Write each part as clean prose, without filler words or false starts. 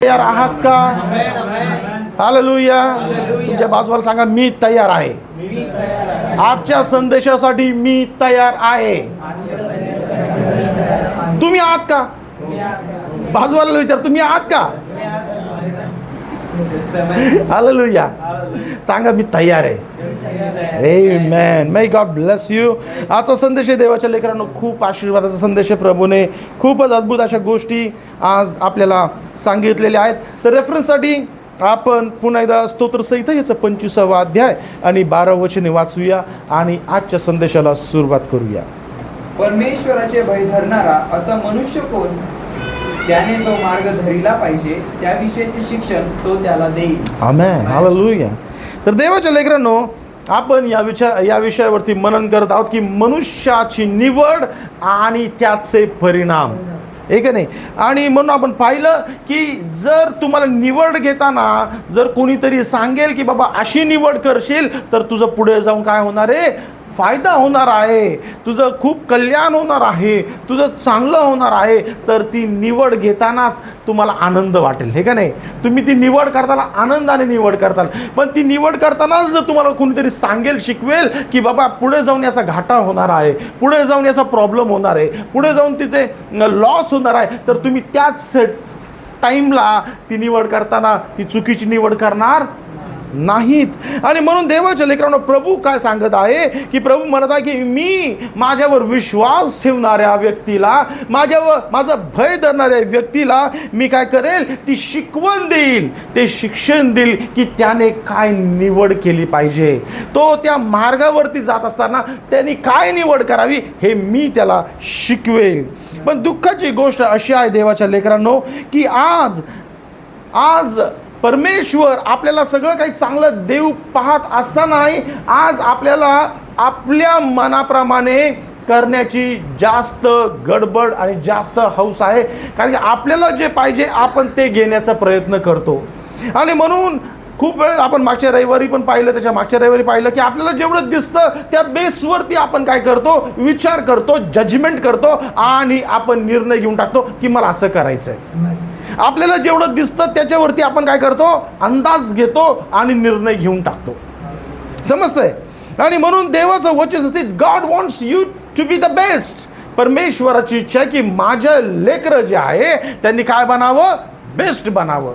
तयार आहात का? हालेलुया. तुमच्या बाजूला सांगा, मी तयार आहे. आजच्या संदेशासाठी मी तयार आहे. तुम्ही आहात का? बाजूला विचार, तुम्ही आहात का? हालेलुया. सांगा, मी तयार आहे. आमेन. May God bless you. आजचा संदेश आहे देवाच्या लेकरांनो, खूप आशीर्वादाचा संदेश आहे. प्रभूने खूपच अद्भुत अशा गोष्टी आज आपल्याला सांगितलेल्या आहेत. तर रेफरन्ससाठी आपण पुन्हा एकदा स्तोत्रसंहिता याचं 25वा अध्याय आणि 12 वचने वाचूया आणि आजच्या संदेशाला सुरुवात करूया. परमेश्वराचे भय धरणारा असा मनुष्य कोण? त्याने जो मार्ग धरिला पाहिजे त्याविषयीचे शिक्षण तो त्याला देईल. आमेन. हालेलुया. तर देवाच्या लेकरांनो, आपण या विषयावरती मनन करत आहोत की मनुष्याची निवड आणि त्याचे परिणाम, एक नाही. आणि म्हणून आपण पाहिलं की जर तुम्हाला निवड घेताना जर कोणीतरी सांगेल की बाबा अशी निवड करशील तर तुझं पुढे जाऊन काय होणार आहे, फायदा होणार आहे, तुझं खूप कल्याण होणार आहे, तुझं चांगलं होणार आहे, तर ती निवड घेतानाच तुम्हाला आनंद वाटेल, हे का नाही. तुम्ही ती निवड करताना आनंदाने निवड करताल. पण ती निवड करतानाच जर तुम्हाला कोणीतरी सांगेल, शिकवेल की बाबा पुढे जाऊन याचा घाटा होणार आहे, पुढे जाऊन याचा प्रॉब्लेम होणार आहे, पुढे जाऊन तिथे लॉस होणार आहे, तर तुम्ही त्याच टाईमला ती निवड करताना ती चुकीची निवड करणार नाहीत. आणि म्हणून देवाच्या लेकरांनो, प्रभू काय सांगत आहे की प्रभू म्हणत आहे की मी माझ्यावर विश्वास ठेवणाऱ्या व्यक्तीला, माझं भय धरणाऱ्या व्यक्तीला मी काय करेल, ती शिकवण देईल, ते शिक्षण देईल की त्याने काय निवड केली पाहिजे. तो त्या मार्गावरती जात असताना त्यांनी काय निवड करावी हे मी त्याला शिकवेल. पण दुःखाची गोष्ट अशी आहे देवाच्या लेकरांनो की आज परमेश्वर आपल्याला सगळं काही चांगलं देव पाहत असतानाही आज आपल्याला आपल्या मनाप्रमाणे करण्याची जास्त गडबड आणि जास्त हौस आहे. कारण की आपल्याला जे पाहिजे आपण ते घेण्याचा प्रयत्न करतो. आणि म्हणून खूप वेळेस आपण मागच्या रविवारी पण पाहिलं, त्याच्या मागच्या रविवारी पाहिलं की आपल्याला जेवढं दिसतं त्या बेसवरती आपण काय करतो, विचार करतो, जजमेंट करतो आणि आपण निर्णय घेऊन टाकतो की मला असं करायचं आहे. आपल्याला जेवढं दिसतं त्याच्यावरती आपण काय करतो, अंदाज घेतो आणि निर्णय घेऊन टाकतो. समजतंय. आणि म्हणून देवाचं वचन असते, God wants you to be the best. परमेश्वराची इच्छा आहे की माझ्या लेकरं जे आहे त्यांनी काय बनावं, बेस्ट बनावं.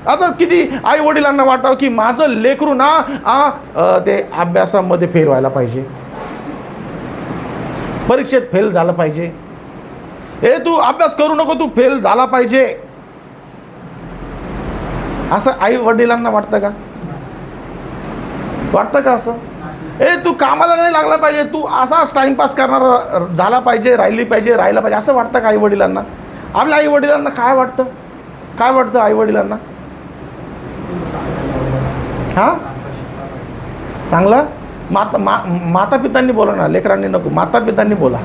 आता किती आई वडिलांना वाटावं की माझं लेकरू ना ते अभ्यासामध्ये फेल व्हायला पाहिजे, परीक्षेत फेल झालं पाहिजे, हे तू अभ्यास करू नको, तू फेल झाला पाहिजे, असं आई वडिलांना वाटतं का? वाटतं का असं? तू कामाला नाही लागला पाहिजे, तू असाच टाइमपास करणारा झाला पाहिजे, राहिला पाहिजे, असं वाटतं का आई वडिलांना? आपल्या आई वडिलांना काय वाटतं? काय वाटतं आई वडिलांना? हा, चांगलं. माता पितांनी बोला ना, लेकरांनी नको. माता पितांनी बोला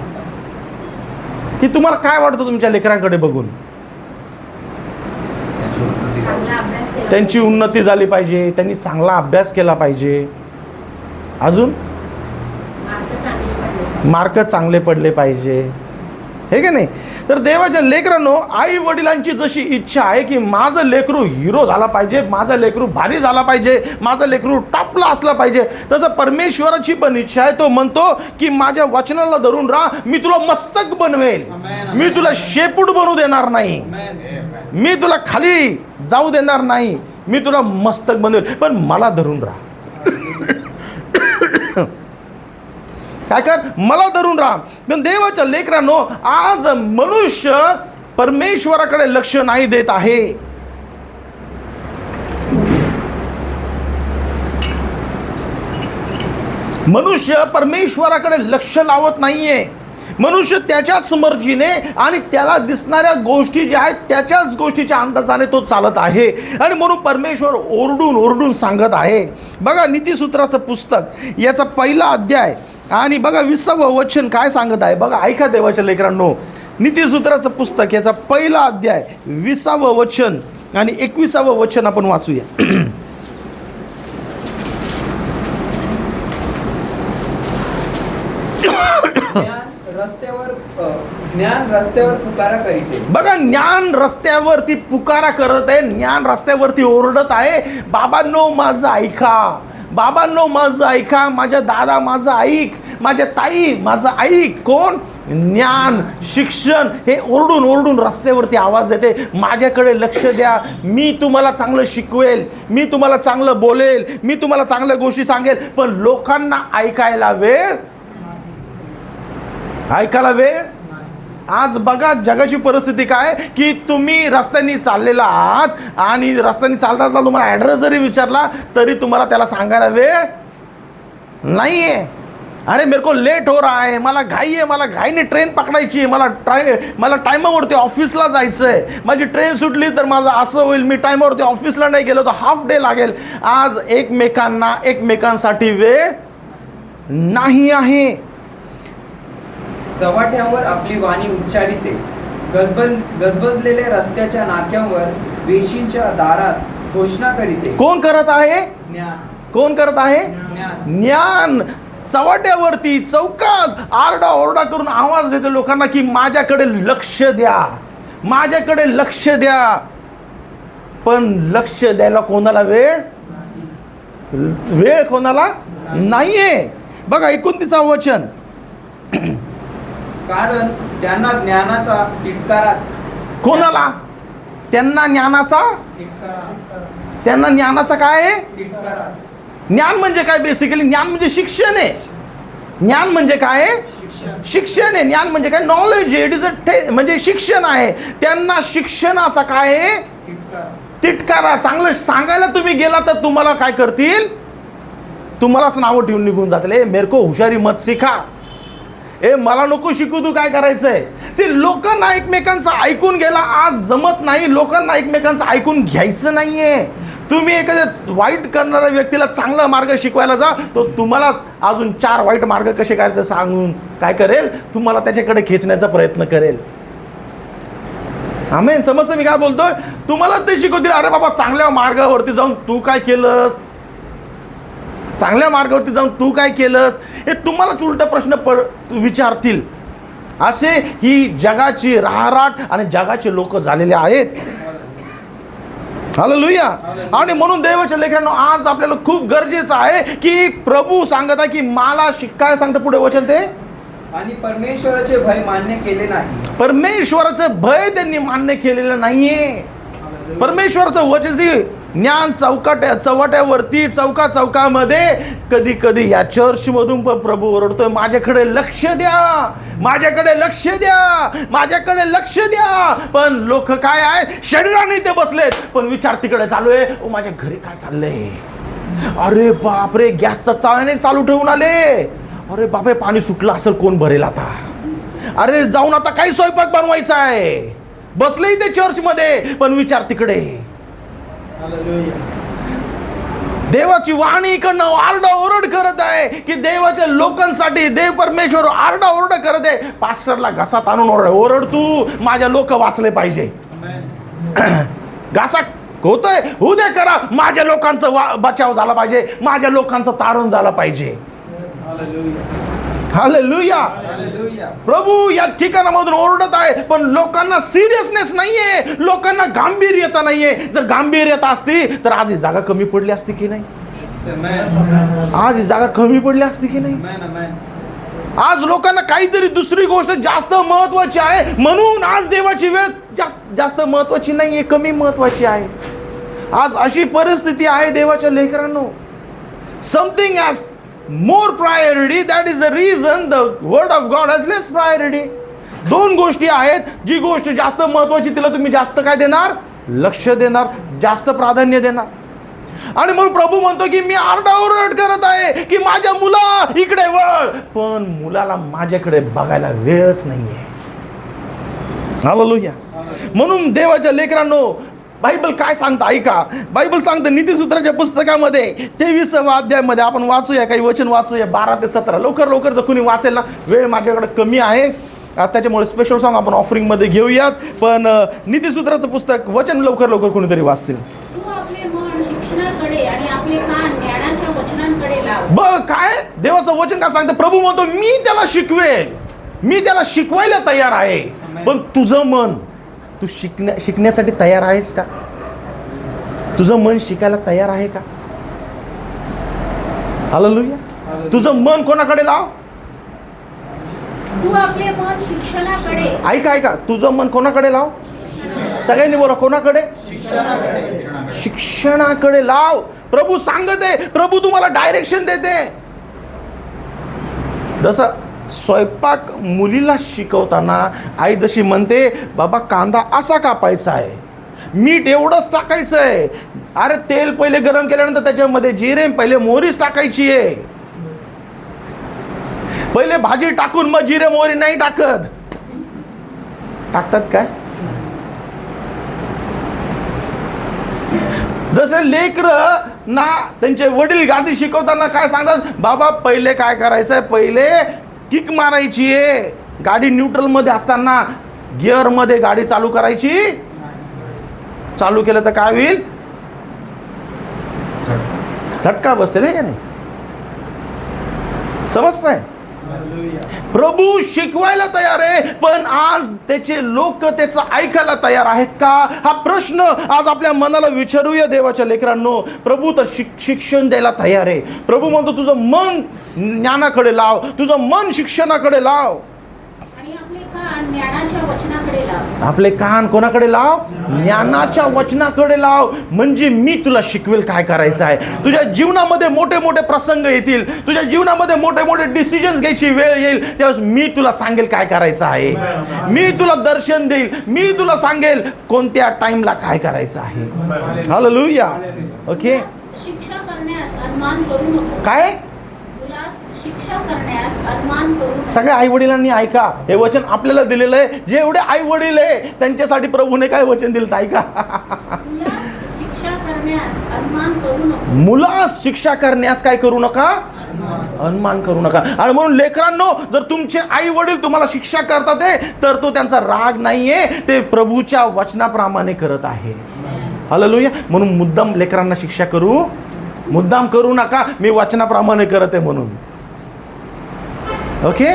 की तुम्हाला काय वाटतं तुमच्या लेकरांकडे बघून? त्यांची उन्नती झाली पाहिजे, त्यांनी चांगला अभ्यास केला पाहिजे, अजून मार्क चांगले पडले पाहिजे, हे का नाही. तर देवाच्या लेकरांनो, आई वडिलांची जशी इच्छा आहे की माझं लेकरू हिरो झाला पाहिजे, माझं लेकरू भारी झाला पाहिजे, माझं लेकरू टॉपला असला पाहिजे, तसं परमेश्वराची पण इच्छा आहे. तो म्हणतो की माझ्या वचनाला धरून राहा, मी तुला मस्तक बनवेल, मी तुला शेपूट बनवू देणार नाही, मी तुला खाली जाऊ देणार नाही, मी तुला मस्तक बनवेल, पण मला धरून राहा. काय कर, मला धरून राहा. पण देवाच्या लेकरांनो, आज मनुष्य परमेश्वराकडे लक्ष नाही देत आहे. मनुष्य परमेश्वराकडे लक्ष लावत नाहीये. मनुष्य त्याच्याच मर्जीने आणि त्याला दिसणाऱ्या गोष्टी ज्या आहेत त्याच्याच गोष्टीच्या अंदाजाने तो चालत आहे. आणि म्हणून परमेश्वर ओरडून ओरडून सांगत आहे. बघा, नीतिसूत्राचं पुस्तक याचा 1ला अध्याय आणि बघा 20वं वचन काय सांगत आहे. बघा, ऐका देवाच्या लेकरांनो, नीतिसूत्राचं पुस्तक याचा 1ला अध्याय 20वं वचन आणि 21वं वचन आपण वाचूया. रस्त्यावर ज्ञान रस्त्यावर पुकारा करीते. बघा, ज्ञान रस्त्यावरती पुकारा करत आहे, ज्ञान रस्त्यावरती ओरडत आहे, बाबांनो माझं ऐका, बाबांनो माझं ऐका, माझ्या दादा माझं ऐक, माझ्या ताई माझं ऐक. कोण? ज्ञान, शिक्षण हे ओरडून ओरडून रस्त्यावरती आवाज देते, माझ्याकडे लक्ष द्या, मी तुम्हाला चांगलं शिकवेल, मी तुम्हाला चांगलं बोलेल, मी तुम्हाला चांगल्या गोष्टी सांगेल. पण लोकांना ऐकायला वेळ आज बघा जगाची परिस्थिती काय, की तुम्ही रस्त्याने चाललेला आहात आणि रस्त्याने चालता चालता तुम्हाला ॲड्रेस जरी विचारला तरी तुम्हाला त्याला सांगायला वेळ नाही आहे. अरे मेरे को लेट हो रहा है, मला घाई आहे, मला घाईने ट्रेन पकडायची आहे, मला टायमावरती ऑफिसला जायचं आहे, माझी ट्रेन सुटली तर माझं असं होईल, मी टायमावरती ऑफिसला नाही गेलो तर हाफ डे लागेल. आज एकमेकांसाठी वेळ नाही आहे. चव्हाट्यावर आपली वाणी उच्चारिते, गजबजलेल्या रस्त्याच्या नाक्यावर वेशींच्या दारात घोषणा करीते. कोण करत आहे? ज्ञान. कोण करत आहे? ज्ञान. ज्ञान चव्हाट्यावरती चौकात आरडा ओरडा करून आवाज देते लोकांना की माझ्याकडे लक्ष द्या, माझ्याकडे लक्ष द्या. पण लक्ष द्यायला कोणाला वेळ कोणाला नाहीये. बघा 29 वचन, कारण त्यांना ज्ञानाचा तिटकारा. कोणाला? त्यांना ज्ञानाचा काय आहे? तिटकारा. ज्ञान म्हणजे काय? बेसिकली ज्ञान म्हणजे शिक्षण आहे. ज्ञान म्हणजे काय आहे? शिक्षण आहे. ज्ञान म्हणजे काय? नॉलेज आहे. इट इज म्हणजे शिक्षण आहे. त्यांना शिक्षणाचा काय आहे? तिटकारा. चांगलं सांगायला तुम्ही गेला तर तुम्हाला काय करतील? तुम्हालाच नावं ठेवून निघून जातील, ए मेरे को हुशारी मत सिखा, ए मला नको शिकू, तू काय करायचंय. लोकांना एकमेकांचं ऐकून घ्यायला आज जमत नाही. लोकांना एकमेकांचं ऐकून घ्यायचं नाहीये. तुम्ही एखाद्या वाईट करणाऱ्या व्यक्तीला चांगला मार्ग शिकवायला जा, तो तुम्हालाच अजून 4 वाईट मार्ग कसे करायचे सांगून काय करेल? तुम्हाला त्याच्याकडे खेचण्याचा प्रयत्न करेल. आमेन. समजतं मी काय बोलतोय? तुम्हाला ते शिकवतील, अरे बाबा चांगल्या मार्गावरती जाऊन तू काय केलंस, चांगल्या मार्गावरती जाऊन तू काय केलंस, हे तुम्हालाच उलटा प्रश्न विचारतील. असे ही जगाची राहराट आणि जगाचे लोक झालेले आहेत. हालेलुया. आणि म्हणून देवाच्या लेकरांनो आज आपल्याला खूप गरजेचं आहे की प्रभू सांगत आहे की मला काय सांगतं पुढे वचन ते, आणि परमेश्वराचे भय मान्य केले नाही. परमेश्वराचं भय त्यांनी मान्य केलेलं नाहीये. परमेश्वराचं वचन ज्ञान चव्हाट्यावरती चौकामध्ये कधी कधी या चर्च मधून पण प्रभू ओरडतोय, माझ्याकडे लक्ष द्या, माझ्याकडे लक्ष द्या, माझ्याकडे लक्ष द्या. पण लोक काय आहे? शरीराने ते बसलेत पण विचार तिकडे चालू आहे, ओ माझ्या घरी काय चाललंय, अरे बापरे गॅसचा चाळणे चालू ठेवून आले, अरे बापरे पाणी सुटलं असेल कोण भरेल आता, अरे जाऊन आता काही स्वयंपाक बनवायचा आहे. बसले ते चर्च मध्ये पण विचार तिकडे. देवाची वाणी इकडनं आरडा ओरड करत आहे की देवाच्या लोकांसाठी देव परमेश्वर आरडा ओरड करत आहे. पास्टरला घसा ताणून ओरड तू, माझ्या लोक वाचले पाहिजे. घसा होतोय होऊ दे करा, माझ्या लोकांचं बचाव झाला पाहिजे, माझ्या लोकांचं तारण झालं पाहिजे. हालेलुया. प्रभू या ठिकाणामधून ओरडत आहे पण लोकांना सिरियसनेस नाहीये, लोकांना गांभीर्यता नाहीये. जर गांभीर्यता असती तर आज ही जागा कमी पडली असती की नाही? आज ही जागा कमी पडली असती की नाही? आज लोकांना काहीतरी दुसरी गोष्ट जास्त महत्वाची आहे म्हणून आज देवाची वेळ जास्त महत्वाची नाहीये, कमी महत्वाची आहे. आज अशी परिस्थिती आहे देवाच्या लेकरांनो. Something has more priority, that is the reason the word of God has less priority. 2 गोष्टी आहेत, जी गोष्ट जास्त महत्वाची तिला तुम्ही जास्त काय देणार? लक्ष देणार, जास्त प्राधान्य देणार. आणि म्हणून प्रभू म्हणतो की मी आरडाओरड करत आहे की माझ्या मुला इकडे वळ, पण मुलाला माझ्याकडे बघायला वेळच नाहीये. हालेलुया. म्हणून देवाच्या लेकरांनो बायबल काय सांगतं ऐका. बायबल सांगतं नीतिसूत्राच्या पुस्तकामध्ये 23व्या अध्यायामध्ये आपण वाचूया, काही वचन वाचूया 12 ते 17. लवकर जर कुणी वाचेल ना, वेळ माझ्याकडे कमी आहे त्याच्यामुळे स्पेशल सॉन्ग आपण ऑफरिंगमध्ये घेऊयात. पण नीतिसूत्राचं पुस्तक वचन लवकर कोणीतरी वाचतील. बघ काय देवाचं वचन काय सांगतं. प्रभू म्हणतो मी त्याला शिकवेल, मी त्याला शिकवायला तयार आहे. पण तुझं मन, तू शिकण्यासाठी तयार आहेस का? तुझं मन शिकायला तयार आहे का? हालेलुया. तुझं मन कोणाकडे लाव? तू आपले मन शिक्षणाकडे. ऐका, तुझं मन कोणाकडे लाव? सगळ्यांनी बोला, कोणाकडे? शिक्षणाकडे लाव. प्रभू सांगते, प्रभू तुम्हाला डायरेक्शन देते. जसं स्वयंपाक मुलीला शिकवताना आई जशी म्हणते, बाबा कांदा असा कापायचा आहे, मीठ एवढंच टाकायचं आहे, अरे तेल पहिले गरम केल्यानंतर त्याच्यामध्ये जिरे, पहिले मोहरीच टाकायची आहे, पहिले भाजी टाकून मग जिरे मोहरी नाही टाकत. टाकतात काय? जसे लेकरं ना त्यांचे वडील गाडी शिकवताना काय सांगतात, बाबा पहिले काय करायचंय, पहिले किक मारायची आहे, गाडी न्यूट्रल मध्ये असताना गिअर मध्ये गाडी चालू करायची, चालू केलं तर काय होईल? झटका बसेल, आहे का नाही? समजतंय? प्रभू शिकवायला तयार आहे, पण आज त्याचे लोक त्याचं ऐकायला तयार आहेत का? हा प्रश्न आज आपल्या मनाला विचारूया देवाच्या लेकरांनो. प्रभू तर शिक्षण द्यायला तयार आहे. प्रभू म्हणतो तुझं मन ज्ञानाकडे लाव, तुझं मन शिक्षणाकडे लाव. आणि आपले कान ज्ञानाच्या वचनाकडे लाव. आपले कान कोणाकडे लाव? ज्ञानाच्या वचनाकडे लाव. म्हणजे मी तुला शिकवेल काय करायचं आहे. तुझ्या जीवनामध्ये मोठे मोठे प्रसंग येतील, तुझ्या जीवनामध्ये मोठे मोठे डिसिजन्स घ्यायची वेळ येईल, त्यावेळेस मी तुला सांगेल काय करायचं आहे, मी तुला दर्शन देईल, मी तुला सांगेल कोणत्या टाइमला काय करायचं आहे. हालेलुया. ओके. शिक्षा करण्यास अनुमान करू नको. काय? तुला शिक्षा करण्यास अनुमान करू नको. सगळ्या आई वडिलांनी ऐका, हे वचन आपल्याला दिलेलं आहे. जे एवढे आई वडील आहे त्यांच्यासाठी प्रभूने काय वचन दिलं ऐका. मुलास शिक्षा करण्यास अनुमान करू नको. मुलास शिक्षा करण्यास काय करू नका? अनुमान करू नका. आणि म्हणून लेकरांनो, जर तुमचे आई वडील तुम्हाला शिक्षा करतात तर तो त्यांचा राग नाहीये, ते प्रभूच्या वचनाप्रमाणे करत आहे. हालेलुया. म्हणून मुद्दाम लेकरांना शिक्षा मुद्दाम करू नका, मी वचनाप्रमाणे करत आहे म्हणून. ओके.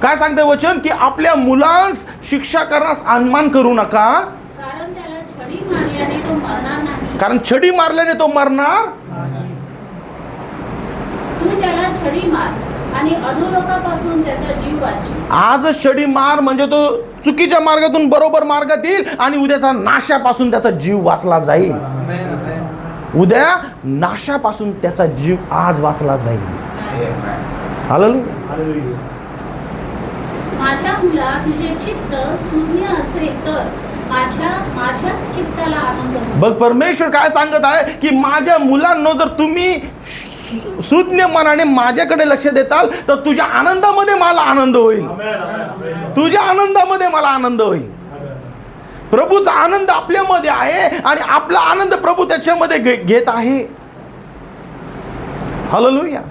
काय सांगते वचन? की आपल्या मुलास शिक्षा करण्यास अनुमान करू नका, कारण त्याला छडी मारल्याने तो मरणार नाही. कारण छडी मारल्याने तो मरणार. तू त्याला छडी मार आणि अधोलोकापासून त्याचा जीव वाचव. आज छडी मार म्हणजे तो चुकीच्या मार्गातून बरोबर मार्गात येईल आणि उद्याचा नाशापासून त्याचा जीव वाचला जाईल. उद्या नाशापासून त्याचा जीव आज वाचला जाईल. हालेलुया. माझ्या मुला तुझे चित्त शून्य असेल तर माझ्याच चित्ताला आनंद होईल. बघ परमेश्वर काय सांगत आहे, की माझ्या मुलांनो जर तुम्ही शून्य मनाने माझ्याकडे लक्ष देताल तर तुझ्या आनंदामध्ये मला आनंद होईल, तुझ्या आनंदामध्ये मला आनंद होईल. प्रभूचा आनंद आपल्यामध्ये आहे आणि आपला आनंद प्रभू त्याच्यामध्ये घेत आहे. हालेलुया.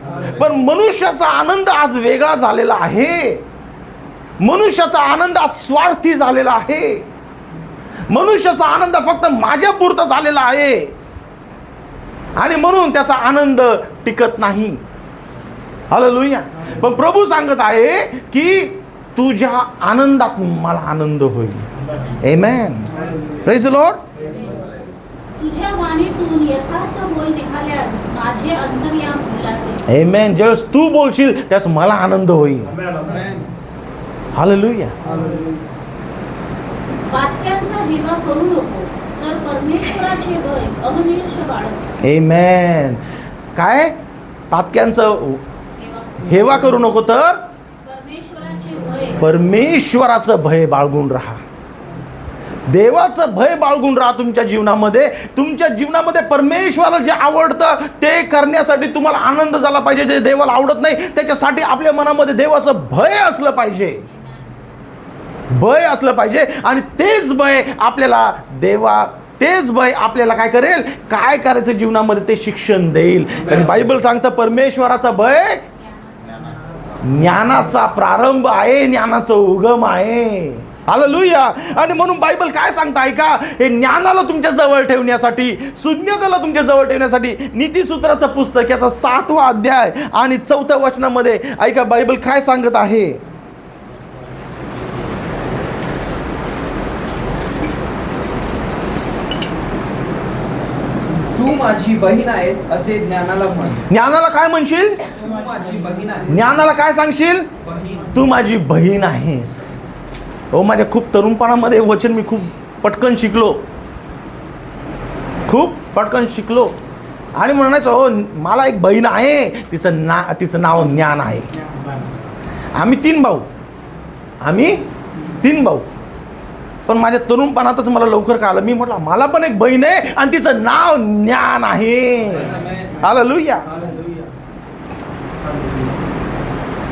पण मनुष्याचा आनंद आज वेगळा झालेला आहे. मनुष्याचा आनंद आज स्वार्थी झालेला आहे. मनुष्याचा आनंद फक्त माझ्या पुरता झालेला आहे आणि म्हणून त्याचा आनंद टिकत नाही. हालेलुया. पण प्रभू सांगत आहे की तुझ्या आनंदात मला आनंद होईल. आमेन. Praise the Lord. तुझ्या वाणीतून यथार्थ बोल निघाल्यास माझे अंतर्याम उल्हासेल. आमेन. ज्यावेळेस तू बोलशील त्यावेळेस मला आनंद होईल. हालेलुया. वाक्यांचा हेवा करू नको तर परमेश्वराचे भय अहनिर्ष बाळग. आमेन. काय? पातक्यांचं हेवा करू नको तर परमेश्वराचं भय बाळगून राहा. देवाचं भय बाळगून राहा तुमच्या जीवनामध्ये. तुमच्या जीवनामध्ये परमेश्वराला जे आवडतं ते करण्यासाठी तुम्हाला आनंद झाला पाहिजे. जे देवाला आवडत नाही त्याच्यासाठी आपल्या मनामध्ये देवाचं भय असलं पाहिजे, भय असलं पाहिजे. आणि तेच भय आपल्याला काय करेल, काय करायचं जीवनामध्ये ते शिक्षण देईल. आणि बायबल सांगतं परमेश्वराचा भय ज्ञानाचा प्रारंभ आहे, ज्ञानाचा उगम आहे. हालेलुया. आणि म्हणून बायबल काय सांगतं ऐका, हे ज्ञानाला तुमच्या जवळ ठेवण्यासाठी, सुज्ञताला तुमच्या जवळ ठेवण्यासाठी नीतिसूत्राचं पुस्तक याचा 7वा अध्याय आणि 4थ्या वचनामध्ये ऐका बायबल काय सांगत आहे. माझी बहीण आहेस असे ज्ञानाला म्हण. ज्ञानाला काय म्हणशील? तू माझी बहीण आहेस. ज्ञानाला काय सांगशील? बहीण. तू माझी बहीण आहेस. हो, माझ्या खूप तरुणपणामध्ये वचन मी खूप पटकन शिकलो, खूप पटकन शिकलो. आणि म्हणायचं हो मला एक बहीण आहे, तिचं नाव ज्ञान आहे. आम्ही तीन भाऊ. पण माझ्या तरुणपणातच मला लवकर कळालं. मी म्हटलं मला पण एक बहीण आहे आणि तिचं नाव ज्ञान आहे. हालेलुया.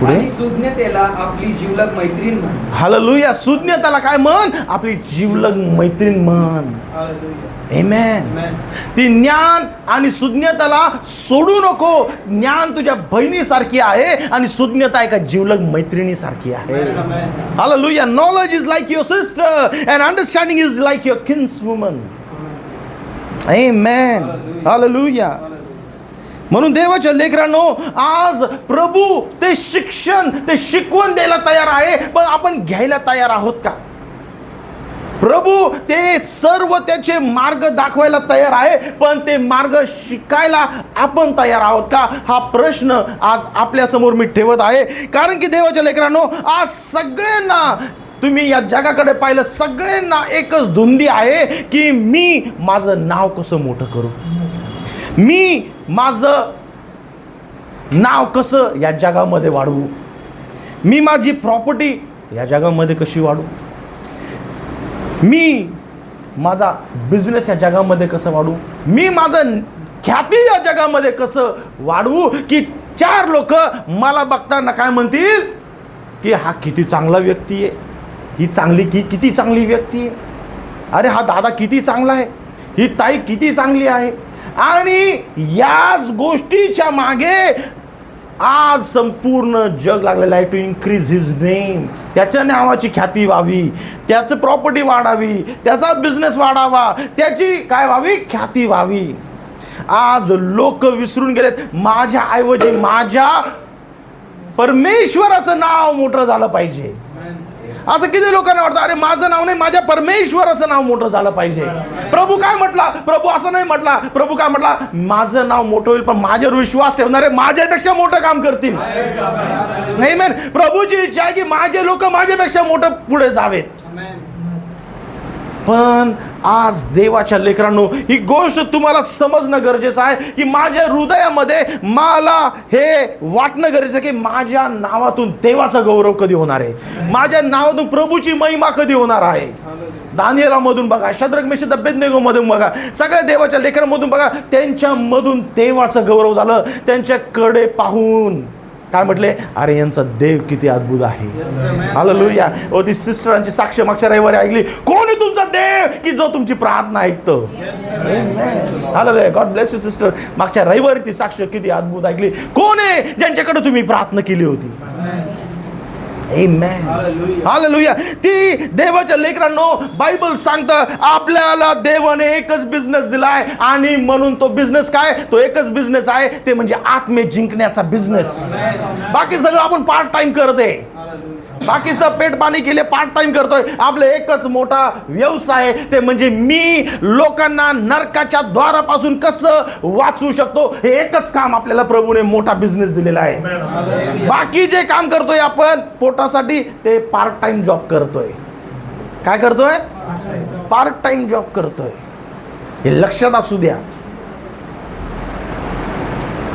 पुढे आणि सुज्ञतेला आपली जिवलग मैत्रीण म्हण. हालेलुया. सुज्ञतेला काय म्हण? आपली जिवलग मैत्रीण म्हण. आमेन. ती ज्ञान आणि सुज्ञतेला सोडू नको. ज्ञान तुझ्या बहिणीसारखी आहे आणि सुज्ञता एका जिवलग मैत्रिणीसारखी आहे. हालेलुया. Knowledge is like your sister and understanding is like your kinswoman. आमेन. हालेलुया. म्हणून देवाच्या लेकरांनो, आज प्रभू ते शिकवण द्यायला तयार आहे, पण आपण घ्यायला तयार आहोत का? प्रभू ते सर्व त्याचे मार्ग दाखवायला तयार आहे, पण ते मार्ग शिकायला आपण तयार आहोत का? हा प्रश्न आज आपल्या समोर मी ठेवत आहे. कारण की देवाच्या लेकरांनो, आज सगळ्यांना तुम्ही या जगाकडे पाहिलं, सगळ्यांना एकच धुंदी आहे की मी माझं नाव कसं मोठं करू, मी माझं नाव कसं या जगामध्ये वाढवू, मी माझी प्रॉपर्टी या जगामध्ये कशी वाढवू, मी माझा बिझनेस या जगामध्ये कसं वाढवू, मी माझं ख्याती या जगामध्ये कसं वाढवू की 4 लोक मला बघताना काय म्हणतील की हा किती चांगला व्यक्ती आहे, ही किती चांगली व्यक्ती आहे, अरे हा दादा किती चांगला आहे, ही ताई किती चांगली आहे. आणि याच गोष्टीच्या मागे आज संपूर्ण जग लागलेलं आहे. टू इन्क्रीज हिज नेम, त्याच्या नावाची ख्याती व्हावी, त्याचं प्रॉपर्टी वाढावी, त्याचा बिझनेस वाढावा, त्याची काय व्हावी, ख्याती व्हावी. आज लोक विसरून गेलेत, माझ्या ऐवजी माझ्या परमेश्वराचं नाव मोठं झालं पाहिजे. असं किती लोकांना वाटतं, अरे माझं नाव नाही, माझ्या परमेश्वराचं नाव मोठं झालं पाहिजे. प्रभू काय म्हटला? प्रभू असं नाही म्हटला. प्रभू काय म्हटला? माझं नाव मोठं होईल, पण माझ्यावर विश्वास ठेवणारे माझ्यापेक्षा मोठं काम करतील. नाही मेन प्रभूची इच्छा आहे की माझे लोक माझ्यापेक्षा मोठं पुढे जावेत. पण आज देवाच्या लेकरांनो, ही गोष्ट तुम्हाला समजणं गरजेचं आहे की माझ्या हृदयामध्ये मला हे वाटणं गरजेचं आहे की माझ्या नावातून देवाचा गौरव कधी होणार आहे, माझ्या नावातून प्रभूची महिमा कधी होणार आहे. दानिएलामधून बघा, शद्रक मेशक अबेदनेगो मधून बघा, सगळ्या देवाच्या लेकरांमधून बघा, त्यांच्यामधून देवाचं गौरव झालं. त्यांच्याकडे पाहून काय म्हटले, अरे यांचा देव किती अद्भुत आहे. हालेलुया. ओ ती सिस्टरांची साक्ष मागच्या रविवारी ऐकली, कोण आहे तुमचा देव की जो तुमची प्रार्थना ऐकतो. Hallelujah. God bless you sister. मागच्या रविवारी ती साक्ष किती अद्भुत ऐकली. कोण आहे ज्यांच्याकडे तुम्ही प्रार्थना केली होती. आमेन. हालेलुया. ती देवाच्या लेकरांनो, बायबल सांगतं आपल्याला देवाने एकच बिझनेस दिलाय आणि म्हणून तो बिझनेस काय, तो एकच बिझनेस आहे, ते म्हणजे आत्मे जिंकण्याचा बिझनेस. बाकी सगळं आपण पार्ट टाइम करते, बाकीचं पेट पाणी केले पार्ट टाइम करतोय. आपलं एकच मोठा व्यवसाय, ते म्हणजे मी लोकांना नरकाच्या द्वारापासून कसं वाचवू शकतो, हे एकच काम आपल्याला प्रभूने मोठा बिझनेस दिलेला आहे. बाकी जे काम करतोय आपण पोटासाठी, ते पार्ट टाइम जॉब करतोय. काय करतोय? पार्ट टाइम जॉब करतोय. हे लक्षात असू द्या.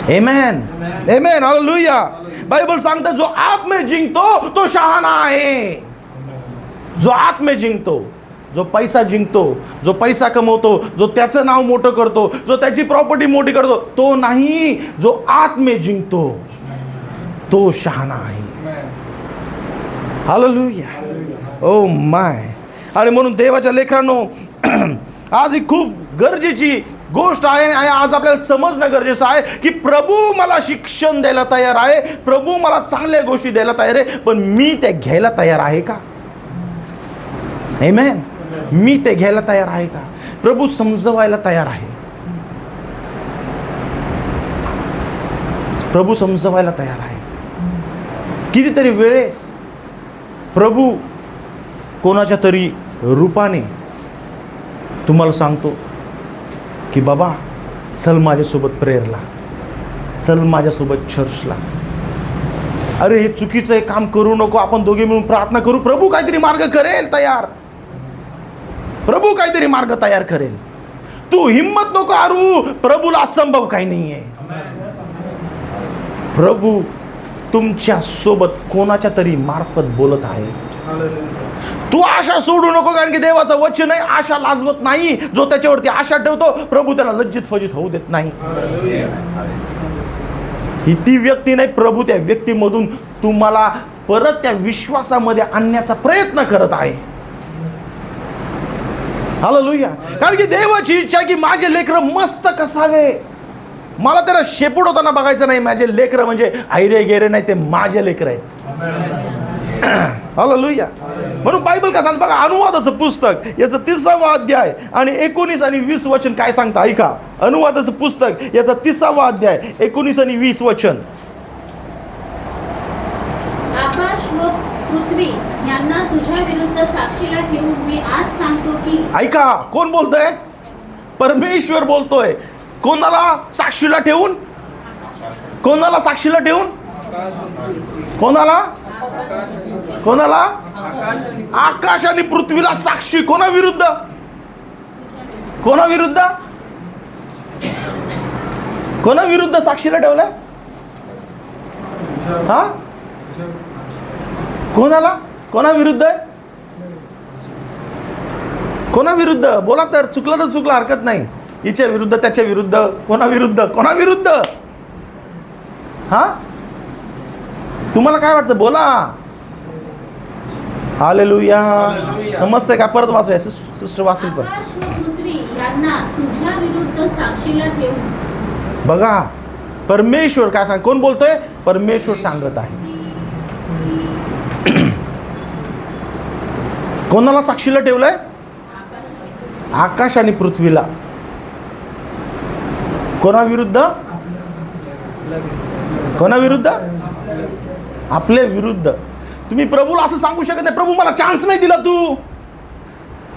आमेन. आमेन. हालेलुया. बायबल सांगतं जो आत्मे जिंकतो तो शहाणा आहे. जो आत्मे जिंकतो, जो पैसा जिंकतो, जो पैसा कमवतो, जो त्याचं नाव मोठं करतो, जो त्याची प्रॉपर्टी मोठी करतो, तो नाही. जो आत्मे जिंकतो तो शहाणा आहे. हालेलुया. Oh my. आणि म्हणून देवाच्या लेकरांनो, आज ही खूप गरजेची गोष्ट आहे. आज आपल्याला समजणं गरजेचं आहे की प्रभू मला शिक्षण द्यायला तयार आहे, प्रभू मला चांगल्या गोष्टी द्यायला तयार आहे, पण मी ते घ्यायला तयार आहे का. आमेन. मी ते घ्यायला तयार आहे का. प्रभू समजवायला तयार आहे, प्रभू समजवायला तयार आहे. कितीतरी वेळेस प्रभू कोणाच्या तरी रूपाने तुम्हाला सांगतो की बाबा चल माझ्यासोबत प्रेयरला, चल माझ्यासोबत चर्चला. अरे हे चुकीचं आहे, काम करू नको. आपण दोघे मिळून प्रार्थना करू, प्रभू काहीतरी मार्ग करेल तयार. प्रभू काहीतरी मार्ग तयार करेल. तू हिम्मत नको हारू, प्रभूला असंभव काही नाहीये. प्रभू तुमच्या सोबत कोणाच्या तरी मार्फत बोलत आहे. तू आशा सोडू नको, कारण की देवाचं वचन आहे, आशा लाजवत नाही. जो त्याच्यावरती आशा ठेवतो, प्रभू त्याला लज्जित फजित होऊ देत नाही. ही ती व्यक्ती नाही, प्रभू त्या व्यक्तीमधून तुम्हाला परत त्या विश्वासामध्ये आणण्याचा प्रयत्न करत आहे. हालेलुया. कारण की देवाची इच्छा आहे की माझे लेकरं मस्त कसावे. मला त्याला शेपूट होताना बघायचं नाही. माझे लेकरं म्हणजे आयरे गेरे नाही, ते माझे लेकरं आहेत. हालेलुया. म्हणून बायबल काय सांगतं बघा, अनुवादाचं पुस्तक याचं 30वा अध्याय आणि 19 आणि 20 वचन काय सांगतं ऐका. अनुवादाचं पुस्तक याचा 30वा अध्याय 19 आणि 20 वचन. आकाश व पृथ्वी यांना तुझ्या विरुद्ध साक्षीला ठेवून मी आज सांगतो की. ऐका, कोण बोलतोय? परमेश्वर बोलतोय. कोणाला साक्षीला ठेवून? कोणाला साक्षीला ठेवून? कोणाला? कोणाला? आकाश आणि पृथ्वीला साक्षी. कोणा विरुद्ध? कोणा विरुद्ध? कोणा विरुद्ध साक्षीला ठेवलंय? हा, कोणाला? कोणा विरुद्ध आहे? कोणा विरुद्ध? बोला तर, चुकलं तर चुकलं, हरकत नाही. हिच्या विरुद्ध, त्याच्या विरुद्ध, कोणा विरुद्ध? कोणा विरुद्ध? हा, तुम्हाला काय वाटतं? बोला. हालेलुया. समजतंय का? परत वाचूया, सिस्टर वाचतील पण. आकाश व पृथ्वी यांना तुझ्या विरुद्ध साक्षीला ठेवून. बघा, परमेश्वर काय सांग, कोण बोलतोय? परमेश्वर सांगत आहे. कोणाला साक्षीला ठेवलंय? आकाश आणि पृथ्वीला. कोणा विरुद्ध? कोणा विरुद्ध? आपल्या विरुद्ध. तुम्ही प्रभूला असं सांगू शकत नाही, प्रभू मला चान्स नाही दिला तू.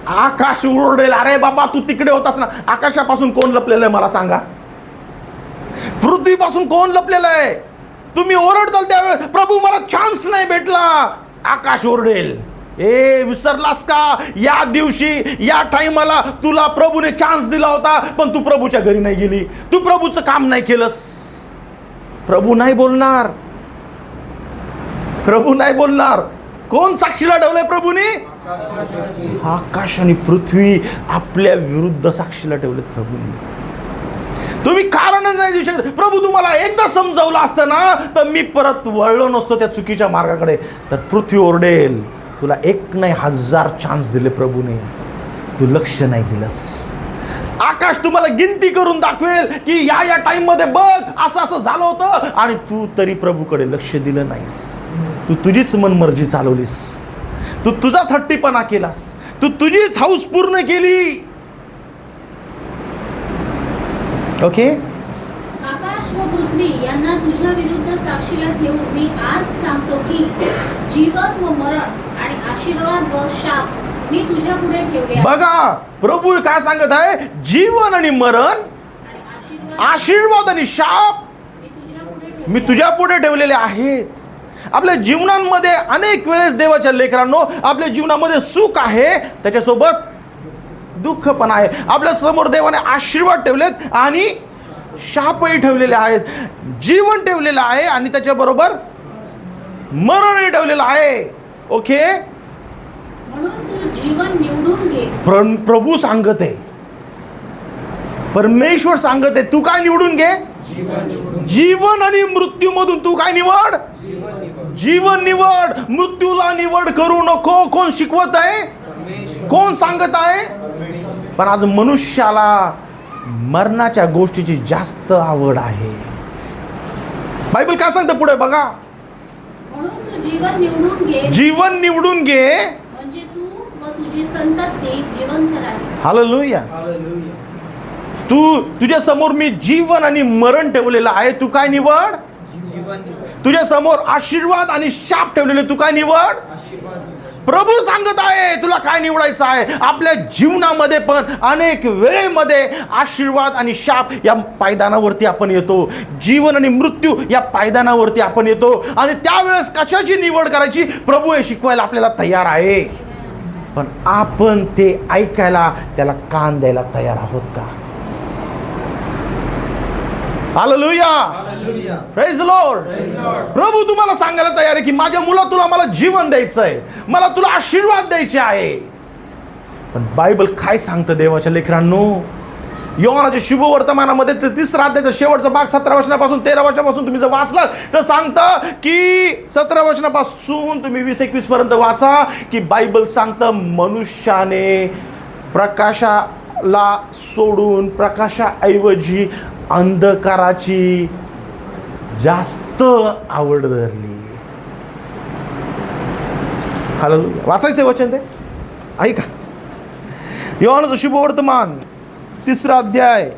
आकाश ओरडेल, अरे बाबा तू तिकडे होतास ना. आकाशापासून कोण लपलेलं आहे मला सांगा? पृथ्वीपासून कोण लपलेलं आहे? तुम्ही ओरडताल त्यावेळेस, प्रभू मला चान्स नाही भेटला. आकाश ओरडेल, ए विसरलास का? या दिवशी, या टाइमला तुला प्रभूने चान्स दिला होता, पण तू प्रभूच्या घरी नाही गेली, तू प्रभूचं काम नाही केलंस. प्रभू नाही बोलणार. प्रभू नाही बोलणार. कोण साक्षीला ठेवलंय प्रभूने? आकाश आणि पृथ्वी आपल्या विरुद्ध साक्षीला ठेवलेत प्रभूने. तुम्ही कारणच नाही देऊ शकत. प्रभू तुम्हाला एकदा समजावलं असतं ना, तर मी परत वळलो नसतो त्या चुकीच्या मार्गाकडे. तर पृथ्वी ओरडेल, तुला एक नाही 1000 चान्स दिले प्रभूने, तू लक्ष नाही दिलंस. आकाश तुम्हाला गिनती करून दाखवेल की या या टाइम मध्ये बघ असं असं झालं होतं, आणि तू तरी प्रभूकडे लक्ष दिलं नाहीस. तू तुझीच मनमर्जी चालवलीस, तू तुझाच हट्टीपणा केलास, तू तुझीच हौस पूर्ण केली. ओके. आकाश व पृथ्वी यांना तुझ्या विरुद्ध साक्षीला ठेवून मी आज सांगतो की जीवन व मरण आणि आशीर्वाद व शाप मी तुझ्या पुढे ठेवले. बघा प्रभू काय सांगत आहे? जीवन आणि मरण, आणि आशीर्वाद आणि शाप मी तुझ्या पुढे ठेवलेले आहेत. आपल्या जीवनांमध्ये अनेक वेळेस देवाच्या लेकरांनो, आपल्या जीवनामध्ये सुख आहे, त्याच्यासोबत दुःख पण आहे. आपल्या समोर देवाने आशीर्वाद ठेवलेत आणि शापही ठेवलेले आहेत. जीवन ठेवलेलं आहे आणि त्याच्याबरोबर मरणही ठेवलेलं आहे. ओके. म्हणून तू जीवन निवडून घे. प्रभू सांगत आहे, परमेश्वर सांगत आहे, तू काय निवडून घे? जीवन आणि मृत्यूमधून तू काय निवड? जीवन निवड. मृत्यूला निवड करू नको. कोण शिकवत आहे? कोण सांगत आहे? पण आज मनुष्याला मरणाच्या गोष्टीची जास्त आवड आहे. बायबल काय सांगतं पुढे बघा. म्हणून तू जीवन निवडून घे. जीवन निवडून घे म्हणजे तू व तुझी संतती जिवंत राहील. हालेलुया. तुझ्या समोर मी जीवन आणि मरण ठेवलेलं आहे, तू काय निवड? तुझ्या समोर आशीर्वाद आणि शाप ठेवलेले, तू काय निवड? प्रभू सांगत आहे तुला काय निवडायचं आहे. आपल्या जीवनामध्ये पण अनेक वेळेमध्ये आशीर्वाद आणि शाप या पायदानावरती आपण येतो. जीवन आणि मृत्यू या पायदानावरती आपण येतो. आणि त्यावेळेस कशाची निवड करायची प्रभू हे शिकवायला आपल्याला तयार आहे. पण आपण ते ऐकायला, त्याला कान द्यायला तयार आहोत का? हालेलुया, प्रेज द लॉर्ड. प्रभू तुम्हाला सांगायला तयार आहे की माझ्या मुला तुला मला जीवन द्यायचं आहे, मला तुला आशीर्वाद द्यायचे आहे. पण बायबल काय सांगतं देवाच्या लेकरांनो? योहानाच्या शुभवर्तमानामध्ये 33 अध्यायाचा शेवटचा भाग 17 वचनापासून 13 वचनापासून तुम्ही जर वाचलात तर सांगतं की 17 वचनापासून तुम्ही 20-21 पर्यंत वाचा की बायबल सांगतं मनुष्याने प्रकाशाला सोडून प्रकाशाऐवजी अंधकाराची जास्त आवड धरली. हालेलुया. वाचायचं वचन ते ऐका. योहानाचं शुभवर्तमान 3 अध्याय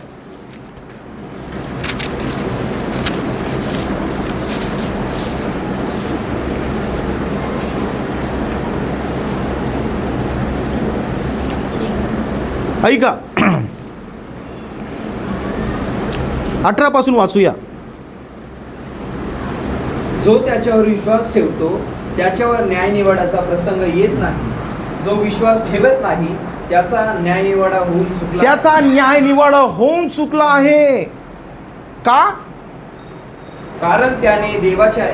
ऐका. 18 पासून वाचूया. जो त्याच्यावर विश्वास ठेवतो त्याच्यावर न्याय निवडाचा प्रसंग येत नाही. जो विश्वास ठेवत नाही त्याचा न्याय निवडा होऊन चुकला. त्याचा न्याय निवाडा होऊन चुकला आहे. का? कारण त्याने देवाच्या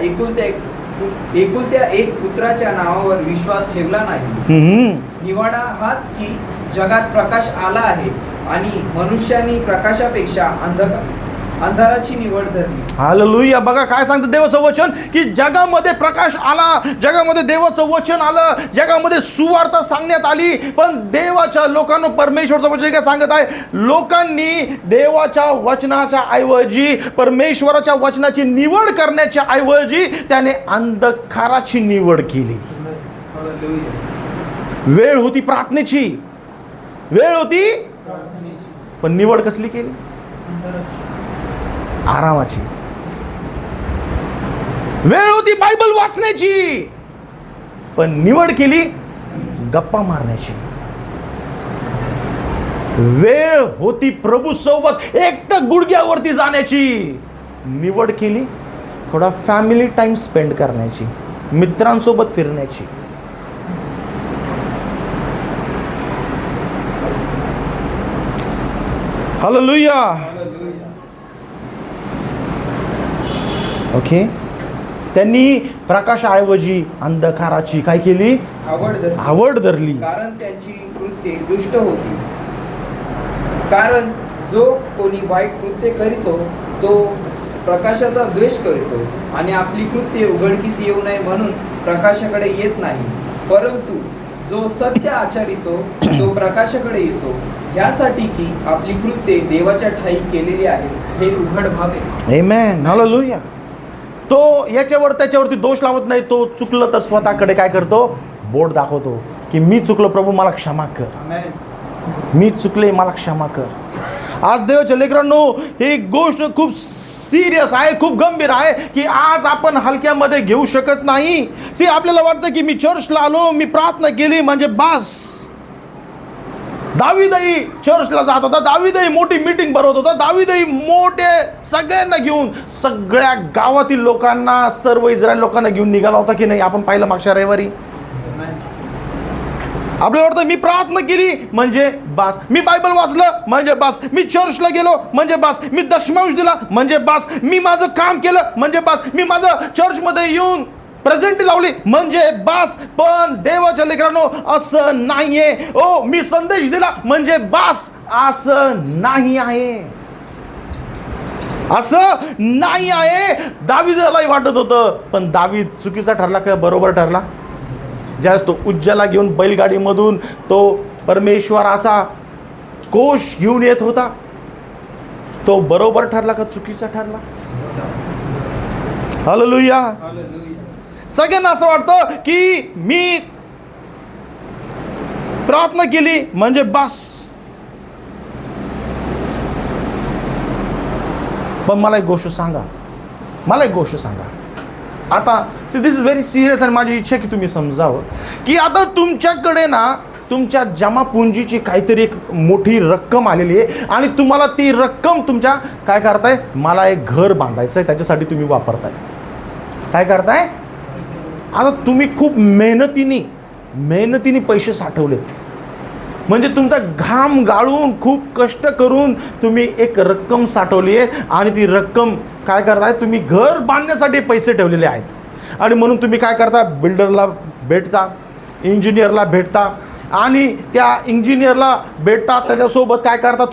एकुलत्या एक पुत्राच्या नावावर विश्वास ठेवला नाही. निवाडा हाच की जगात प्रकाश आला आहे आणि मनुष्यानी प्रकाशापेक्षा अंधाराची निवड धरली. हालेलुया. बघा काय सांगतं देवाचं वचन की जगामध्ये प्रकाश आला, जगामध्ये देवाचं वचन आलं, जगामध्ये सुवार्ता सांगण्यात आली. पण देवाच्या लोकांना परमेश्वरचं वचन काय सांगत आहे? लोकांनी देवाच्या वचनाच्या ऐवजी, परमेश्वराच्या वचनाची निवड करण्याच्या ऐवजी त्याने अंधकाराची निवड केली. वेळ होती प्रार्थनेची, वेळ होती, पण निवड कसली केली? आरामाची. वेळ होती बायबल वाचण्याची, पण निवड केली गप्पा मारण्याची. वेळ होती प्रभू सोबत एकटं गुडघ्यावरती जाण्याची, निवड केली थोडा फॅमिली टाइम स्पेंड करण्याची, मित्रांसोबत फिरण्याची. हालेलुया. ओके. त्यांनी प्रकाशाऐवजी अंधकाराची काय केली? आवड धरली. कारण त्यांची कृत्ये दुष्ट होती. कारण जो कोणी वाईट कृत्य करीतो तो प्रकाशाचा द्वेष करीतो आणि आपली कृत्ये उघडकीस येऊ नये म्हणून प्रकाशाकडे येत नाही. परंतु जो सत्य आचरितो तो प्रकाशाकडे येतो, यासाठी की आपली कृत्ये देवाच्या ठायी केलेली आहे हे उघड व्हावे. आमेन. हालेलुया. तो याच्यावर त्याच्यावरती दोष लावत नाही. तो चुकलं तर स्वतःकडे काय करतो? बोट दाखवतो की मी चुकलो प्रभू, मला क्षमा कर. मी चुकले, मला क्षमा कर. आज देवाच्या लेकरांनो ही गोष्ट खूप सिरियस आहे, खूप गंभीर आहे की आज आपण हलक्यामध्ये घेऊ शकत नाही. आपल्याला वाटतं की मी चर्चला आलो, मी प्रार्थना केली म्हणजे बास. दावीदही चर्चला जात होता, दावीदही मोठी मीटिंग भरवत होता, दावीदही मोठे सगळ्यांना घेऊन, सगळ्या गावातील लोकांना, सर्व इस्रायल लोकांना घेऊन निघाला होता की नाही? आपण पाहिलं मागच्या रविवारी. आपल्याला वाटतं मी प्रार्थना केली म्हणजे बास, मी बायबल वाचलं म्हणजे बास, मी चर्चला गेलो म्हणजे बास, मी दशमांश दिला म्हणजे बास, मी माझं काम केलं म्हणजे बास, मी माझं चर्चमध्ये येऊन प्रेझेंटी लावली म्हणजे बास. पण देवाच्या लेकरांनो असं नाहीये. ओ मी संदेश दिला म्हणजे बास, असं नाही आहे. असं नाही आहे. दावीदालाही वाटत होतं, पण दावीद चुकीचा ठरला का बरोबर ठरला? ज्यावेळेस तो उज्ज्याला घेऊन बैलगाडीमधून तो परमेश्वराचा कोश घेऊन येत होता, तो बरोबर ठरला का चुकीचा ठरला? हालेलुया. सगळ्यांना असं वाटतं की मी प्रार्थना केली म्हणजे बस. पण मला एक गोष्ट सांगा, आता दिस इज व्हेरी सिरियस आणि माझी इच्छा की तुम्ही समजावं की आता तुमच्याकडे ना तुमच्या जमापुंजीची काहीतरी एक मोठी रक्कम आलेली आहे आणि तुम्हाला ती रक्कम तुमच्या काय करताय, मला एक घर बांधायचं आहे त्याच्यासाठी तुम्ही वापरताय. काय करताय, आता तुम्ही खूप मेहनतीने पैसे साठवले, म्हणजे तुमचा घाम गाळून खूप कष्ट करून तुम्ही एक रक्कम साठवली आहे आणि ती रक्कम काय करताय, तुम्ही घर बांधण्यासाठी पैसे ठेवलेले आहेत आणि म्हणून तुम्ही काय करता, बिल्डरला भेटता, इंजिनियरला भेटता आणि त्या इंजिनियरला भेटता, त्याच्यासोबत काय करता,